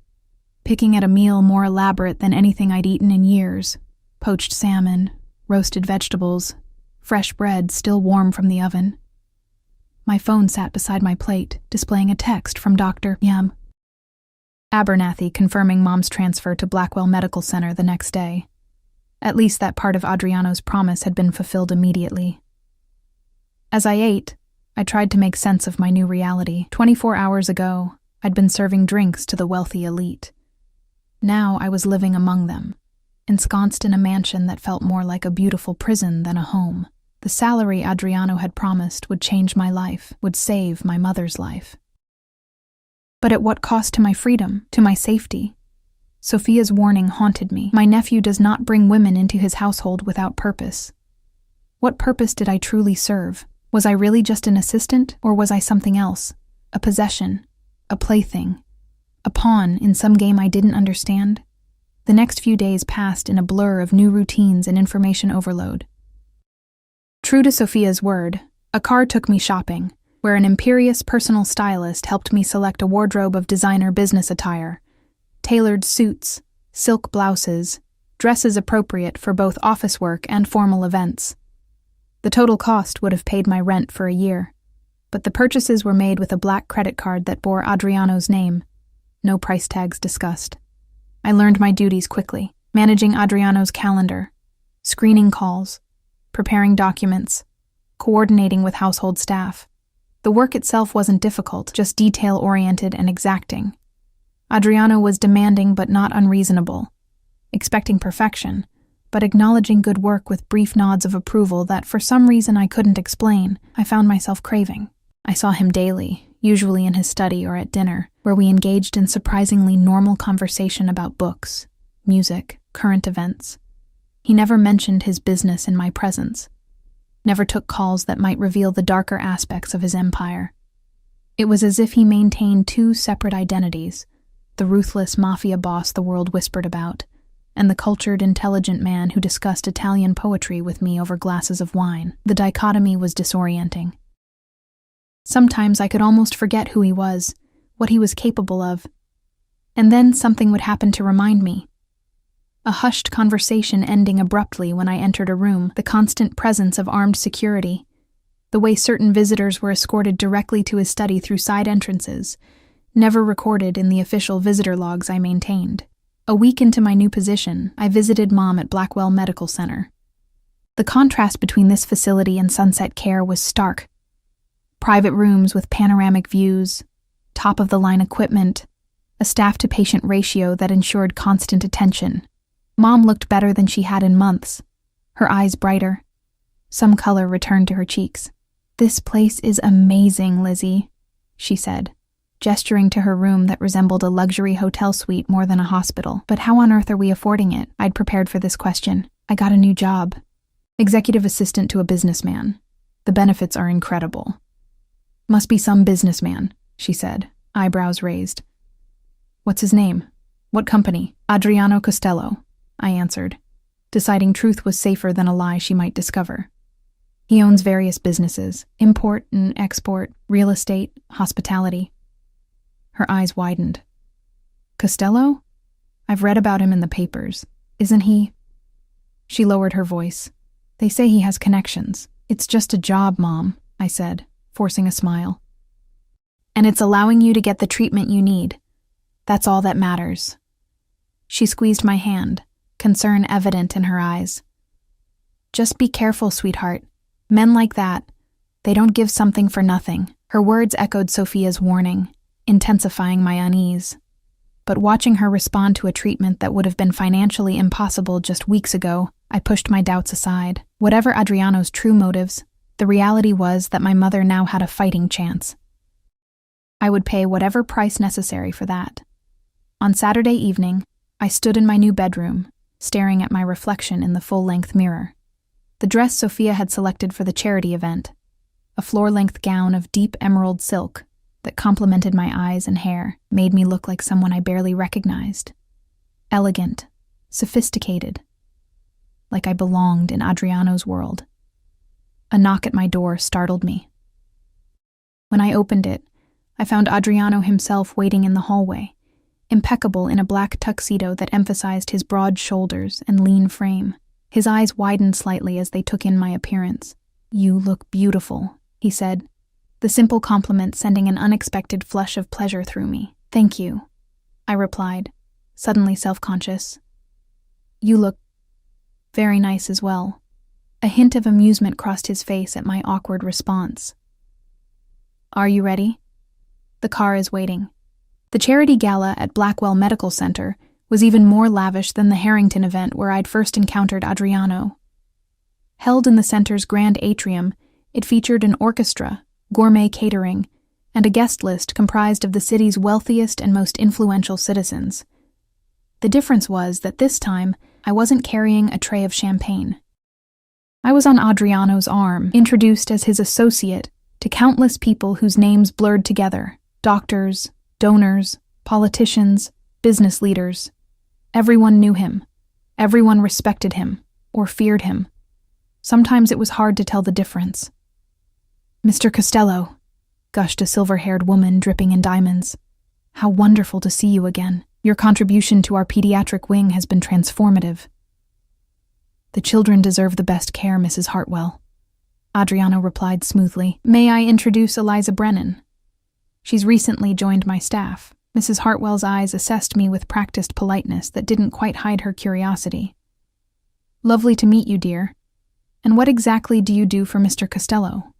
S1: picking at a meal more elaborate than anything I'd eaten in years: poached salmon, roasted vegetables, fresh bread still warm from the oven. My phone sat beside my plate, displaying a text from Dr. Abernathy confirming Mom's transfer to Blackwell Medical Center the next day. At least that part of Adriano's promise had been fulfilled immediately. As I ate, I tried to make sense of my new reality. 24 hours ago, I'd been serving drinks to the wealthy elite. Now I was living among them, ensconced in a mansion that felt more like a beautiful prison than a home. The salary Adriano had promised would change my life, would save my mother's life. But at what cost to my freedom, to my safety? Sophia's warning haunted me. My nephew does not bring women into his household without purpose. What purpose did I truly serve? Was I really just an assistant, or was I something else? A possession, a plaything, a pawn in some game I didn't understand? The next few days passed in a blur of new routines and information overload. True to Sophia's word, a car took me shopping, where an imperious personal stylist helped me select a wardrobe of designer business attire, tailored suits, silk blouses, dresses appropriate for both office work and formal events. The total cost would have paid my rent for a year, but the purchases were made with a black credit card that bore Adriano's name. No price tags discussed. I learned my duties quickly, managing Adriano's calendar, screening calls, preparing documents, coordinating with household staff. The work itself wasn't difficult, just detail-oriented and exacting. Adriano was demanding but not unreasonable, expecting perfection, but acknowledging good work with brief nods of approval that for some reason I couldn't explain, I found myself craving. I saw him daily, usually in his study or at dinner, where we engaged in surprisingly normal conversation about books, music, current events. He never mentioned his business in my presence, never took calls that might reveal the darker aspects of his empire. It was as if he maintained two separate identities, the ruthless mafia boss the world whispered about, and the cultured, intelligent man who discussed Italian poetry with me over glasses of wine. The dichotomy was disorienting. Sometimes I could almost forget who he was, what he was capable of, and then something would happen to remind me. A hushed conversation ending abruptly when I entered a room, the constant presence of armed security, the way certain visitors were escorted directly to his study through side entrances, never recorded in the official visitor logs I maintained. A week into my new position, I visited Mom at Blackwell Medical Center. The contrast between this facility and Sunset Care was stark. Private rooms with panoramic views, top-of-the-line equipment, a staff-to-patient ratio that ensured constant attention. Mom looked better than she had in months, her eyes brighter. Some color returned to her cheeks. "This place is amazing, Lizzie," she said, gesturing to her room that resembled a luxury hotel suite more than a hospital. "But how on earth are we affording it?" I'd prepared for this question. "I got a new job. Executive assistant to a businessman. The benefits are incredible." "Must be some businessman," she said, eyebrows raised. "What's his name? What company?" "Adriano Costello," I answered, deciding truth was safer than a lie she might discover. "He owns various businesses, import and export, real estate, hospitality." Her eyes widened. "Costello? I've read about him in the papers. Isn't he?" She lowered her voice. "They say he has connections." "It's just a job, Mom," I said, forcing a smile. "And it's allowing you to get the treatment you need. That's all that matters." She squeezed my hand, concern evident in her eyes. "Just be careful, sweetheart. Men like that, they don't give something for nothing." Her words echoed Sophia's warning, intensifying my unease. But watching her respond to a treatment that would have been financially impossible just weeks ago, I pushed my doubts aside. Whatever Adriano's true motives, the reality was that my mother now had a fighting chance. I would pay whatever price necessary for that. On Saturday evening, I stood in my new bedroom, staring at my reflection in the full-length mirror. The dress Sophia had selected for the charity event, a floor-length gown of deep emerald silk that complemented my eyes and hair, made me look like someone I barely recognized. Elegant, sophisticated, like I belonged in Adriano's world. A knock at my door startled me. When I opened it, I found Adriano himself waiting in the hallway, impeccable in a black tuxedo that emphasized his broad shoulders and lean frame. His eyes widened slightly as they took in my appearance. "You look beautiful," he said, the simple compliment sending an unexpected flush of pleasure through me. "Thank you," I replied, suddenly self-conscious. "You look very nice as well." A hint of amusement crossed his face at my awkward response. "Are you ready? The car is waiting." The charity gala at Blackwell Medical Center was even more lavish than the Harrington event where I'd first encountered Adriano. Held in the center's grand atrium, it featured an orchestra, gourmet catering, and a guest list comprised of the city's wealthiest and most influential citizens. The difference was that this time, I wasn't carrying a tray of champagne. I was on Adriano's arm, introduced as his associate to countless people whose names blurred together: doctors, donors, politicians, business leaders. Everyone knew him. Everyone respected him, or feared him. Sometimes it was hard to tell the difference. "Mr. Costello," gushed a silver-haired woman dripping in diamonds. "How wonderful to see you again. Your contribution to our pediatric wing has been transformative." "The children deserve the best care, Mrs. Hartwell," Adriano replied smoothly. "May I introduce Eliza Brennan? She's recently joined my staff." Mrs. Hartwell's eyes assessed me with practiced politeness that didn't quite hide her curiosity. "Lovely to meet you, dear. And what exactly do you do for Mr. Costello?"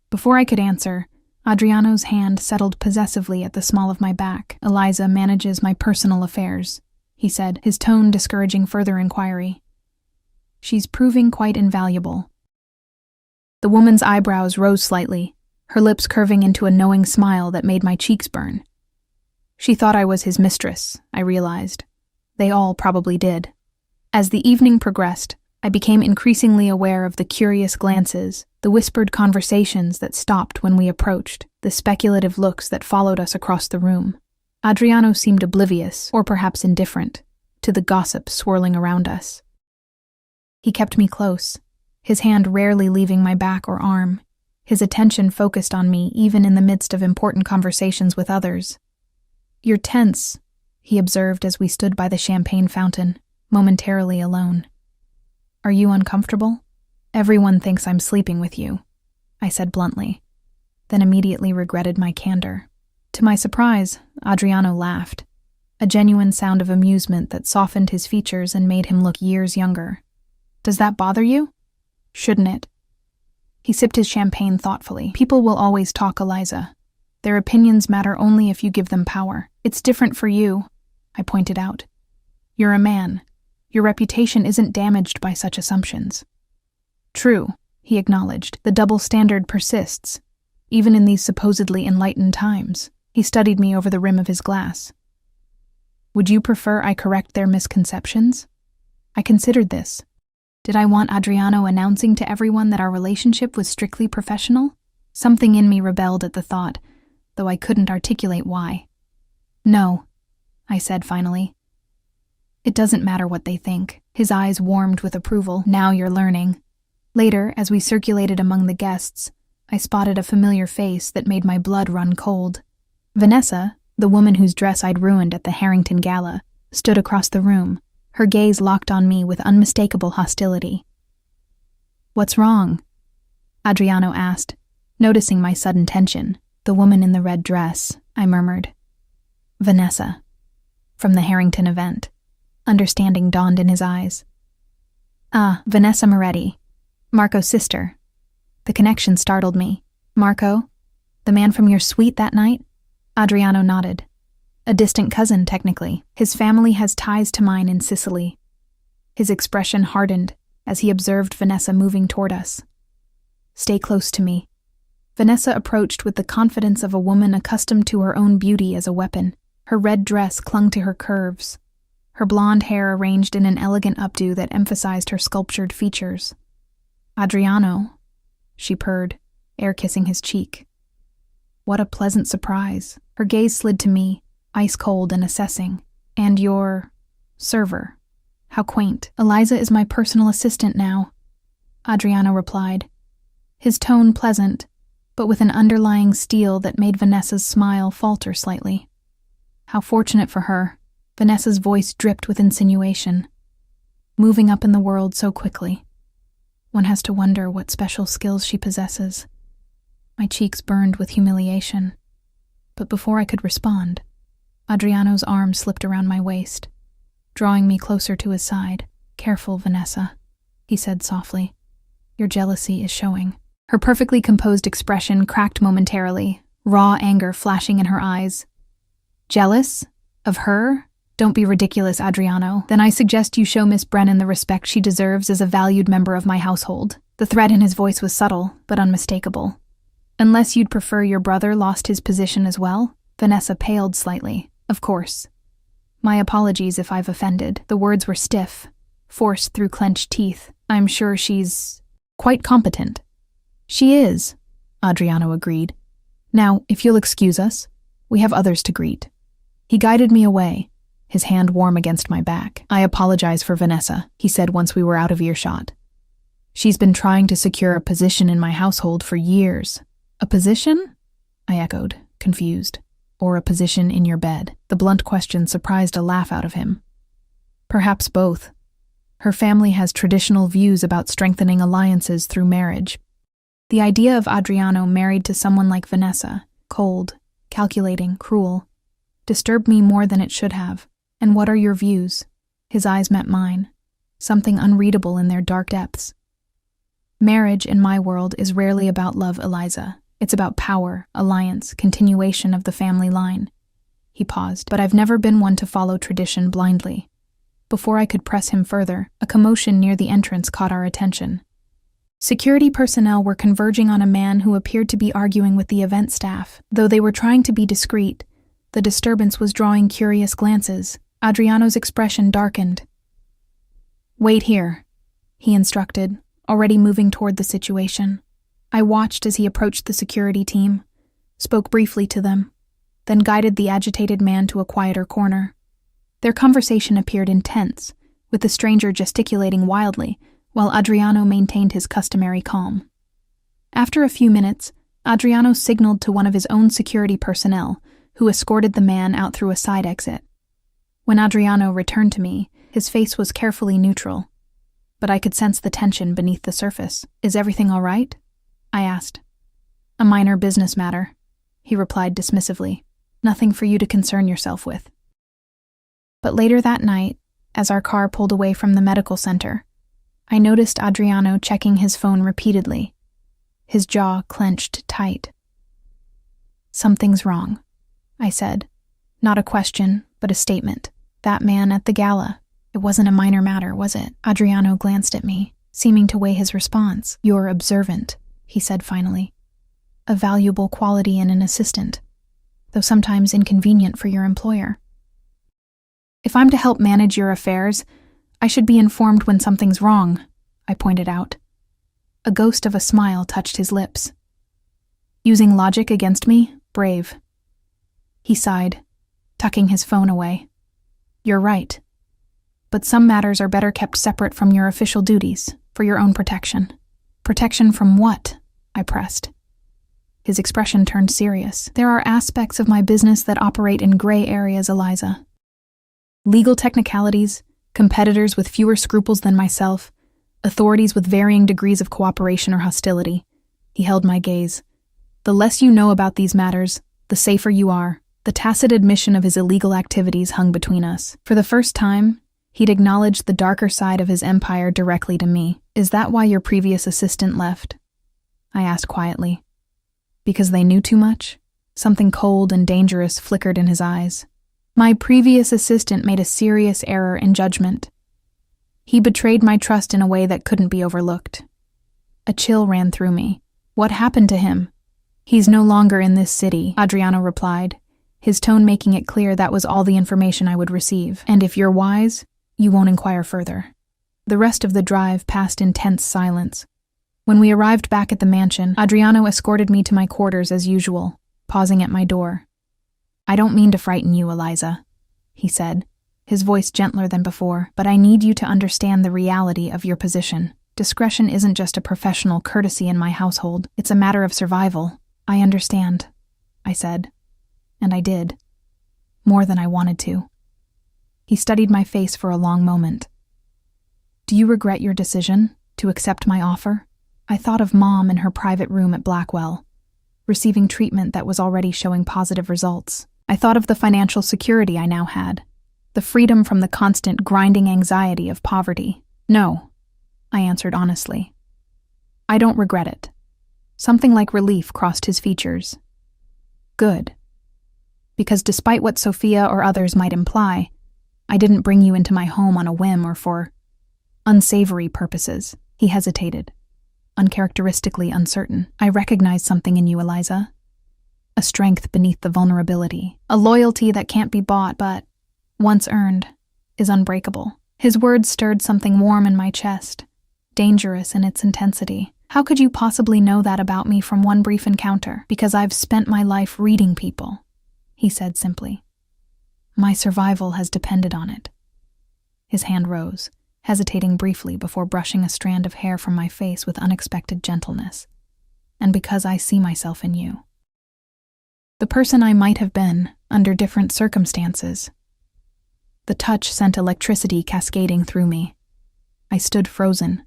S1: Before I could answer, Adriano's hand settled possessively at the small of my back. "Eliza manages my personal affairs," he said, his tone discouraging further inquiry. "She's proving quite invaluable." The woman's eyebrows rose slightly, her lips curving into a knowing smile that made my cheeks burn. She thought I was his mistress, I realized. They all probably did. As the evening progressed, I became increasingly aware of the curious glances, the whispered conversations that stopped when we approached, the speculative looks that followed us across the room. Adriano seemed oblivious, or perhaps indifferent, to the gossip swirling around us. He kept me close, his hand rarely leaving my back or arm, his attention focused on me even in the midst of important conversations with others. "You're tense," he observed as we stood by the champagne fountain, momentarily alone. "Are you uncomfortable?" "Everyone thinks I'm sleeping with you," I said bluntly, then immediately regretted my candor. To my surprise, Adriano laughed, a genuine sound of amusement that softened his features and made him look years younger. "Does that bother you?" "Shouldn't it?" He sipped his champagne thoughtfully. People will always talk, Eliza. Their opinions matter only if you give them power. It's different for you, I pointed out. You're a man. Your reputation isn't damaged by such assumptions. True, he acknowledged. The double standard persists, even in these supposedly enlightened times. He studied me over the rim of his glass. Would you prefer I correct their misconceptions? I considered this. Did I want Adriano announcing to everyone that our relationship was strictly professional? Something in me rebelled at the thought, though I couldn't articulate why. No, I said finally. It doesn't matter what they think. His eyes warmed with approval. Now you're learning. Later, as we circulated among the guests, I spotted a familiar face that made my blood run cold. Vanessa, the woman whose dress I'd ruined at the Harrington Gala, stood across the room, her gaze locked on me with unmistakable hostility. What's wrong? Adriano asked, noticing my sudden tension. The woman in the red dress, I murmured. Vanessa. From the Harrington event. Understanding dawned in his eyes. Ah, Vanessa Moretti. Marco's sister. The connection startled me. Marco? The man from your suite that night? Adriano nodded. A distant cousin, technically. His family has ties to mine in Sicily. His expression hardened as he observed Vanessa moving toward us. Stay close to me. Vanessa approached with the confidence of a woman accustomed to her own beauty as a weapon. Her red dress clung to her curves, her blonde hair arranged in an elegant updo that emphasized her sculptured features. Adriano, she purred, air-kissing his cheek. What a pleasant surprise. Her gaze slid to me, ice-cold and assessing. And your server. How quaint. Eliza is my personal assistant now, Adriano replied, his tone pleasant, but with an underlying steel that made Vanessa's smile falter slightly. How fortunate for her. Vanessa's voice dripped with insinuation. Moving up in the world so quickly. One has to wonder what special skills she possesses. My cheeks burned with humiliation. But before I could respond, Adriano's arm slipped around my waist, drawing me closer to his side. Careful, Vanessa, he said softly. Your jealousy is showing. Her perfectly composed expression cracked momentarily, raw anger flashing in her eyes. Jealous? Of her? Don't be ridiculous, Adriano. Then I suggest you show Miss Brennan the respect she deserves as a valued member of my household. The threat in his voice was subtle, but unmistakable. Unless you'd prefer your brother lost his position as well? Vanessa paled slightly. Of course. My apologies if I've offended. The words were stiff, forced through clenched teeth. I'm sure she's quite competent. She is, Adriano agreed. Now, if you'll excuse us, we have others to greet. He guided me away, his hand warm against my back. I apologize for Vanessa, he said once we were out of earshot. She's been trying to secure a position in my household for years. A position? I echoed, confused. Or a position in your bed. The blunt question surprised a laugh out of him. Perhaps both. Her family has traditional views about strengthening alliances through marriage. The idea of Adriano married to someone like Vanessa, cold, calculating, cruel, disturbed me more than it should have. And what are your views? His eyes met mine, something unreadable in their dark depths. Marriage, in my world, is rarely about love, Eliza. It's about power, alliance, continuation of the family line. He paused, but I've never been one to follow tradition blindly. Before I could press him further, a commotion near the entrance caught our attention. Security personnel were converging on a man who appeared to be arguing with the event staff. Though they were trying to be discreet, the disturbance was drawing curious glances. Adriano's expression darkened. Wait here, he instructed, already moving toward the situation. I watched as he approached the security team, spoke briefly to them, then guided the agitated man to a quieter corner. Their conversation appeared intense, with the stranger gesticulating wildly, while Adriano maintained his customary calm. After a few minutes, Adriano signaled to one of his own security personnel, who escorted the man out through a side exit. When Adriano returned to me, his face was carefully neutral, but I could sense the tension beneath the surface. Is everything all right? I asked. A minor business matter, he replied dismissively. Nothing for you to concern yourself with. But later that night, as our car pulled away from the medical center, I noticed Adriano checking his phone repeatedly. his jaw clenched tight. "Something's wrong," I said. Not a question, but a statement. "That man at the gala. It wasn't a minor matter, was it?" Adriano glanced at me, seeming to weigh his response. "You're observant," he said finally. "A valuable quality in an assistant, though sometimes inconvenient for your employer. If I'm to help manage your affairs, I should be informed when something's wrong," I pointed out. A ghost of a smile touched his lips. "Using logic against me? Brave." He sighed, tucking his phone away. "You're right. But some matters are better kept separate from your official duties, for your own protection." "Protection from what?" I pressed. His expression turned serious. "There are aspects of my business that operate in gray areas, Eliza. Legal technicalities, competitors with fewer scruples than myself, authorities with varying degrees of cooperation or hostility." He held my gaze. "The less you know about these matters, the safer you are." The tacit admission of his illegal activities hung between us. For the first time, he'd acknowledged the darker side of his empire directly to me. "Is that why your previous assistant left?" I asked quietly. "Because they knew too much?" Something cold and dangerous flickered in his eyes. "My previous assistant made a serious error in judgment. He betrayed my trust in a way that couldn't be overlooked." A chill ran through me. "What happened to him?" "He's no longer in this city," Adriano replied, his tone making it clear that was all the information I would receive. "And if you're wise, you won't inquire further." The rest of the drive passed in tense silence. When we arrived back at the mansion, Adriano escorted me to my quarters as usual, pausing at my door. "I don't mean to frighten you, Eliza," he said, his voice gentler than before, "but I need you to understand the reality of your position. Discretion isn't just a professional courtesy in my household, it's a matter of survival." "I understand," I said. And I did. More than I wanted to. He studied my face for a long moment. "Do you regret your decision to accept my offer?" I thought of Mom in her private room at Blackwell, receiving treatment that was already showing positive results. I thought of the financial security I now had, the freedom from the constant grinding anxiety of poverty. "No," I answered honestly. "I don't regret it." Something like relief crossed his features. "Good. Because despite what Sophia or others might imply, I didn't bring you into my home on a whim or for unsavory purposes." He hesitated, uncharacteristically uncertain. "I recognized something in you, Eliza. A strength beneath the vulnerability. A loyalty that can't be bought but, once earned, is unbreakable." His words stirred something warm in my chest, dangerous in its intensity. "How could you possibly know that about me from one brief encounter?" "Because I've spent my life reading people," he said simply. "My survival has depended on it." His hand rose, hesitating briefly before brushing a strand of hair from my face with unexpected gentleness. "And because I see myself in you. The person I might have been, under different circumstances." The touch sent electricity cascading through me. I stood frozen,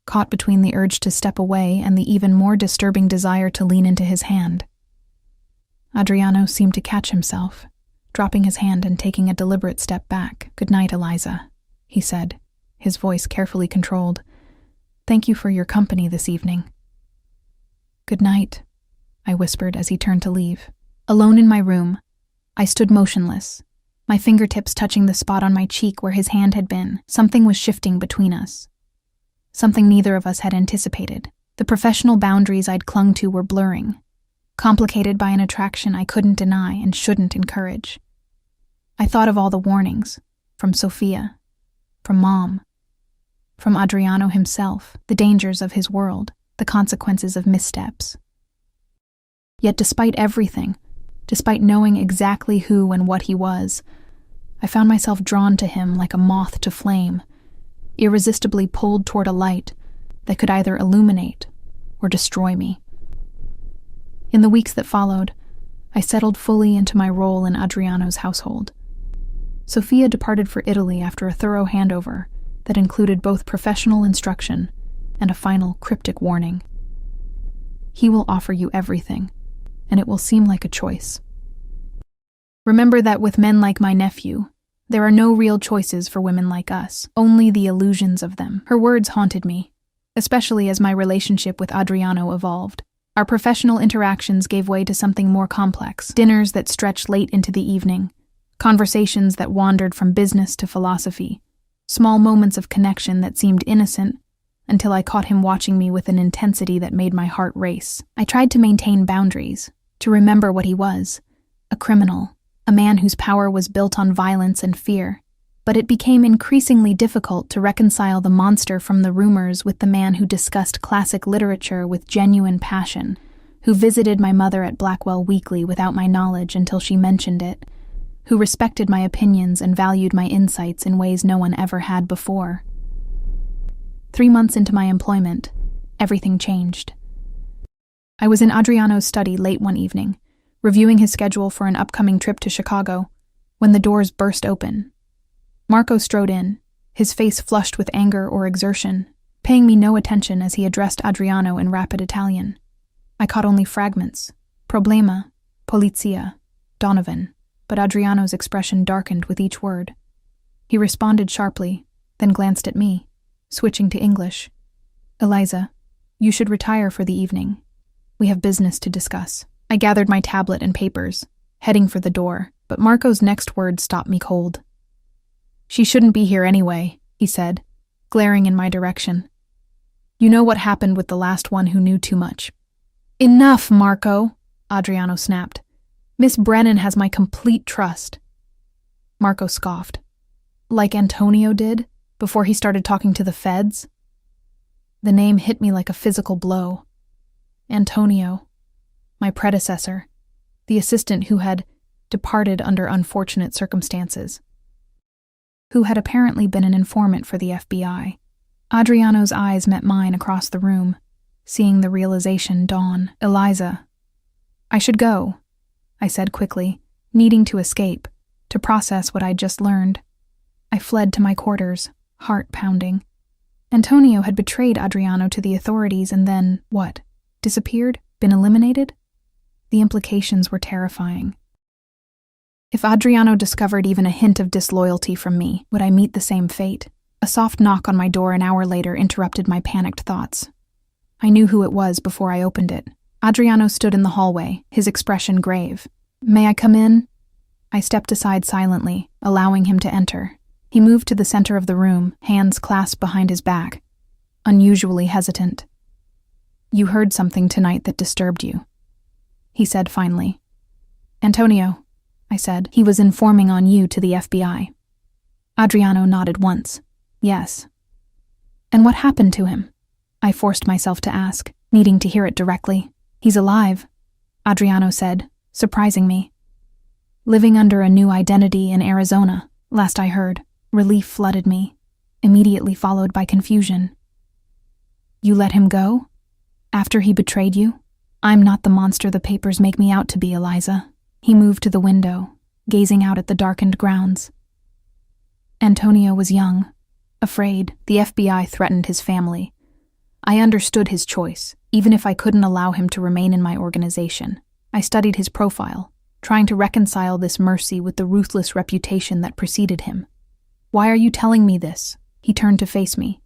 S1: caught between the urge to step away and the even more disturbing desire to lean into his hand. Adriano seemed to catch himself, dropping his hand and taking a deliberate step back. "Good night, Eliza," he said, his voice carefully controlled. "Thank you for your company this evening." "Good night," I whispered as he turned to leave. Alone in my room, I stood motionless, my fingertips touching the spot on my cheek where his hand had been. Something was shifting between us. Something neither of us had anticipated. The professional boundaries I'd clung to were blurring, complicated by an attraction I couldn't deny and shouldn't encourage. I thought of all the warnings, from Sophia, from Mom, from Adriano himself, the dangers of his world, the consequences of missteps. Yet despite everything, despite knowing exactly who and what he was, I found myself drawn to him like a moth to flame, irresistibly pulled toward a light that could either illuminate or destroy me. In the weeks that followed, I settled fully into my role in Adriano's household. Sophia departed for Italy after a thorough handover that included both professional instruction and a final cryptic warning. He will offer you everything, and it will seem like a choice. Remember that with men like my nephew, there are no real choices for women like us, only the illusions of them. Her words haunted me, especially as my relationship with Adriano evolved. Our professional interactions gave way to something more complex, dinners that stretched late into the evening, conversations that wandered from business to philosophy, small moments of connection that seemed innocent until I caught him watching me with an intensity that made my heart race. I tried to maintain boundaries, to remember what he was, a criminal, a man whose power was built on violence and fear. But it became increasingly difficult to reconcile the monster from the rumors with the man who discussed classic literature with genuine passion, who visited my mother at Blackwell weekly without my knowledge until she mentioned it, who respected my opinions and valued my insights in ways no one ever had before. 3 months into my employment, everything changed. I was in Adriano's study late one evening, reviewing his schedule for an upcoming trip to Chicago, when the doors burst open. Marco strode in, his face flushed with anger or exertion, paying me no attention as he addressed Adriano in rapid Italian. I caught only fragments. Problema, polizia, Donovan, but Adriano's expression darkened with each word. He responded sharply, then glanced at me, switching to English. Eliza, you should retire for the evening. We have business to discuss. I gathered my tablet and papers, heading for the door, but Marco's next words stopped me cold. She shouldn't be here anyway, he said, glaring in my direction. You know what happened with the last one who knew too much. Enough, Marco, Adriano snapped. Miss Brennan has my complete trust. Marco scoffed. Like Antonio did, before he started talking to the feds? The name hit me like a physical blow. Antonio, my predecessor, the assistant who had departed under unfortunate circumstances, who had apparently been an informant for the FBI. Adriano's eyes met mine across the room, seeing the realization dawn. Eliza. I should go, I said quickly, needing to escape, to process what I'd just learned. I fled to my quarters, heart pounding. Antonio had betrayed Adriano to the authorities and then, what? Disappeared? Been eliminated? The implications were terrifying. If Adriano discovered even a hint of disloyalty from me, would I meet the same fate? A soft knock on my door an hour later interrupted my panicked thoughts. I knew who it was before I opened it. Adriano stood in the hallway, his expression grave. May I come in? I stepped aside silently, allowing him to enter. He moved to the center of the room, hands clasped behind his back, unusually hesitant. You heard something tonight that disturbed you, he said finally. Antonio, I said, he was informing on you to the FBI. Adriano nodded once. Yes. And what happened to him? I forced myself to ask, needing to hear it directly. He's alive, Adriano said, surprising me. Living under a new identity in Arizona, last I heard. Relief flooded me, immediately followed by confusion. You let him go? After he betrayed you? I'm not the monster the papers make me out to be, Eliza. He moved to the window, gazing out at the darkened grounds. Antonio was young, afraid. The FBI threatened his family. I understood his choice, even if I couldn't allow him to remain in my organization. I studied his profile, trying to reconcile this mercy with the ruthless reputation that preceded him. Why are you telling me this? He turned to face me.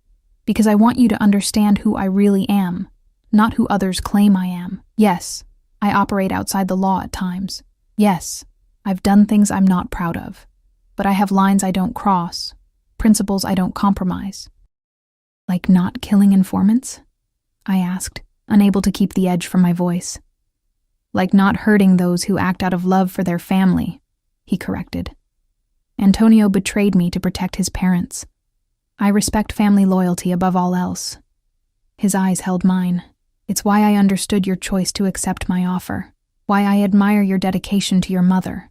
S1: Because I want you to understand who I really am, not who others claim I am. Yes, I operate outside the law at times. Yes, I've done things I'm not proud of. But I have lines I don't cross, principles I don't compromise. Like not killing informants? I asked, unable to keep the edge from my voice. Like not hurting those who act out of love for their family, he corrected. Antonio betrayed me to protect his parents. I respect family loyalty above all else. His eyes held mine. It's why I understood your choice to accept my offer, why I admire your dedication to your mother.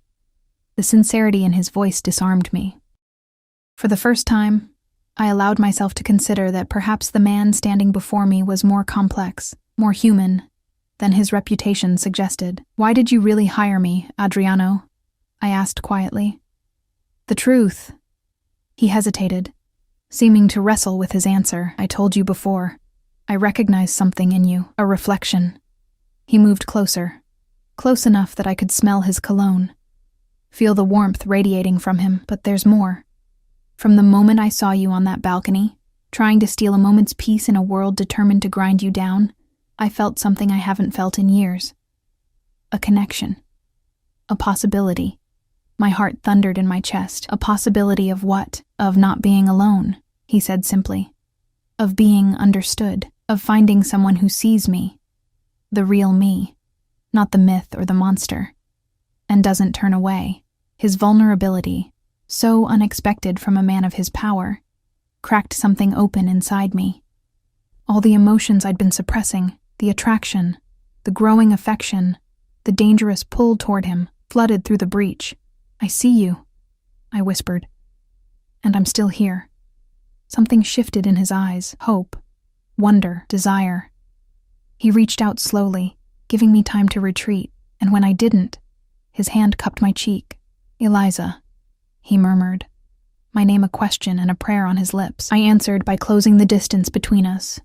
S1: The sincerity in his voice disarmed me. For the first time, I allowed myself to consider that perhaps the man standing before me was more complex, more human, than his reputation suggested. Why did you really hire me, Adriano? I asked quietly. The truth. He hesitated, seeming to wrestle with his answer. I told you before. I recognized something in you, a reflection. He moved closer, close enough that I could smell his cologne, feel the warmth radiating from him, but there's more. From the moment I saw you on that balcony, trying to steal a moment's peace in a world determined to grind you down, I felt something I haven't felt in years. A connection. A possibility. My heart thundered in my chest. A possibility of what? Of not being alone, he said simply. Of being understood. Of finding someone who sees me. The real me. Not the myth or the monster. And doesn't turn away. His vulnerability, so unexpected from a man of his power, cracked something open inside me. All the emotions I'd been suppressing, the attraction, the growing affection, the dangerous pull toward him, flooded through the breach. I see you, I whispered. And I'm still here. Something shifted in his eyes, hope, wonder, desire. He reached out slowly, giving me time to retreat, and when I didn't, his hand cupped my cheek. Eliza, he murmured, my name a question and a prayer on his lips. I answered by closing the distance between us,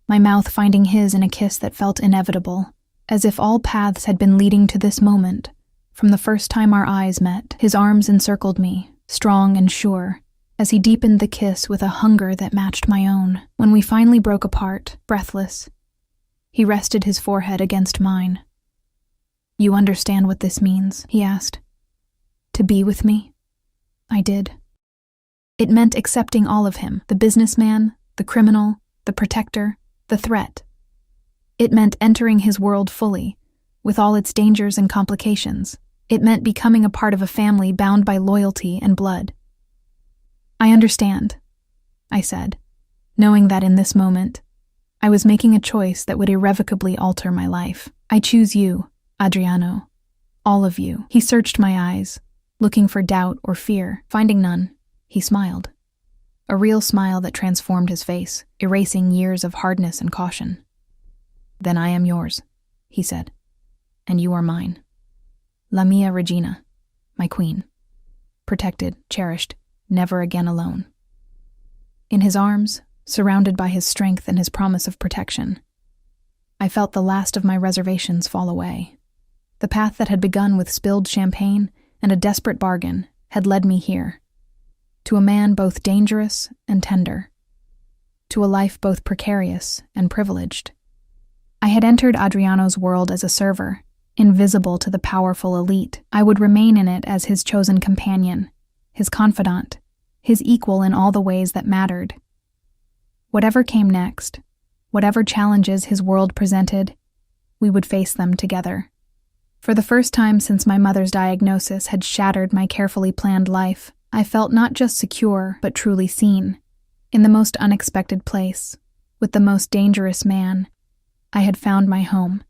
S1: my mouth finding his in a kiss that felt inevitable, as if all paths had been leading to this moment. From the first time our eyes met, his arms encircled me, strong and sure, as he deepened the kiss with a hunger that matched my own. When we finally broke apart, breathless, he rested his forehead against mine. You understand what this means? He asked. To be with me? I did. It meant accepting all of him, the businessman, the criminal, the protector, the threat. It meant entering his world fully, with all its dangers and complications. It meant becoming a part of a family bound by loyalty and blood. I understand, I said, knowing that in this moment, I was making a choice that would irrevocably alter my life. I choose you, Adriano. All of you. He searched my eyes, looking for doubt or fear. Finding none, he smiled. A real smile that transformed his face, erasing years of hardness and caution. Then I am yours, he said, and you are mine. La mia regina, my queen. Protected, cherished, never again alone. In his arms, surrounded by his strength and his promise of protection, I felt the last of my reservations fall away. The path that had begun with spilled champagne and a desperate bargain had led me here, to a man both dangerous and tender, to a life both precarious and privileged. I had entered Adriano's world as a server, invisible to the powerful elite. I would remain in it as his chosen companion, his confidant, his equal in all the ways that mattered. Whatever came next, whatever challenges his world presented, we would face them together. For the first time since my mother's diagnosis had shattered my carefully planned life, I felt not just secure, but truly seen. In the most unexpected place, with the most dangerous man, I had found my home.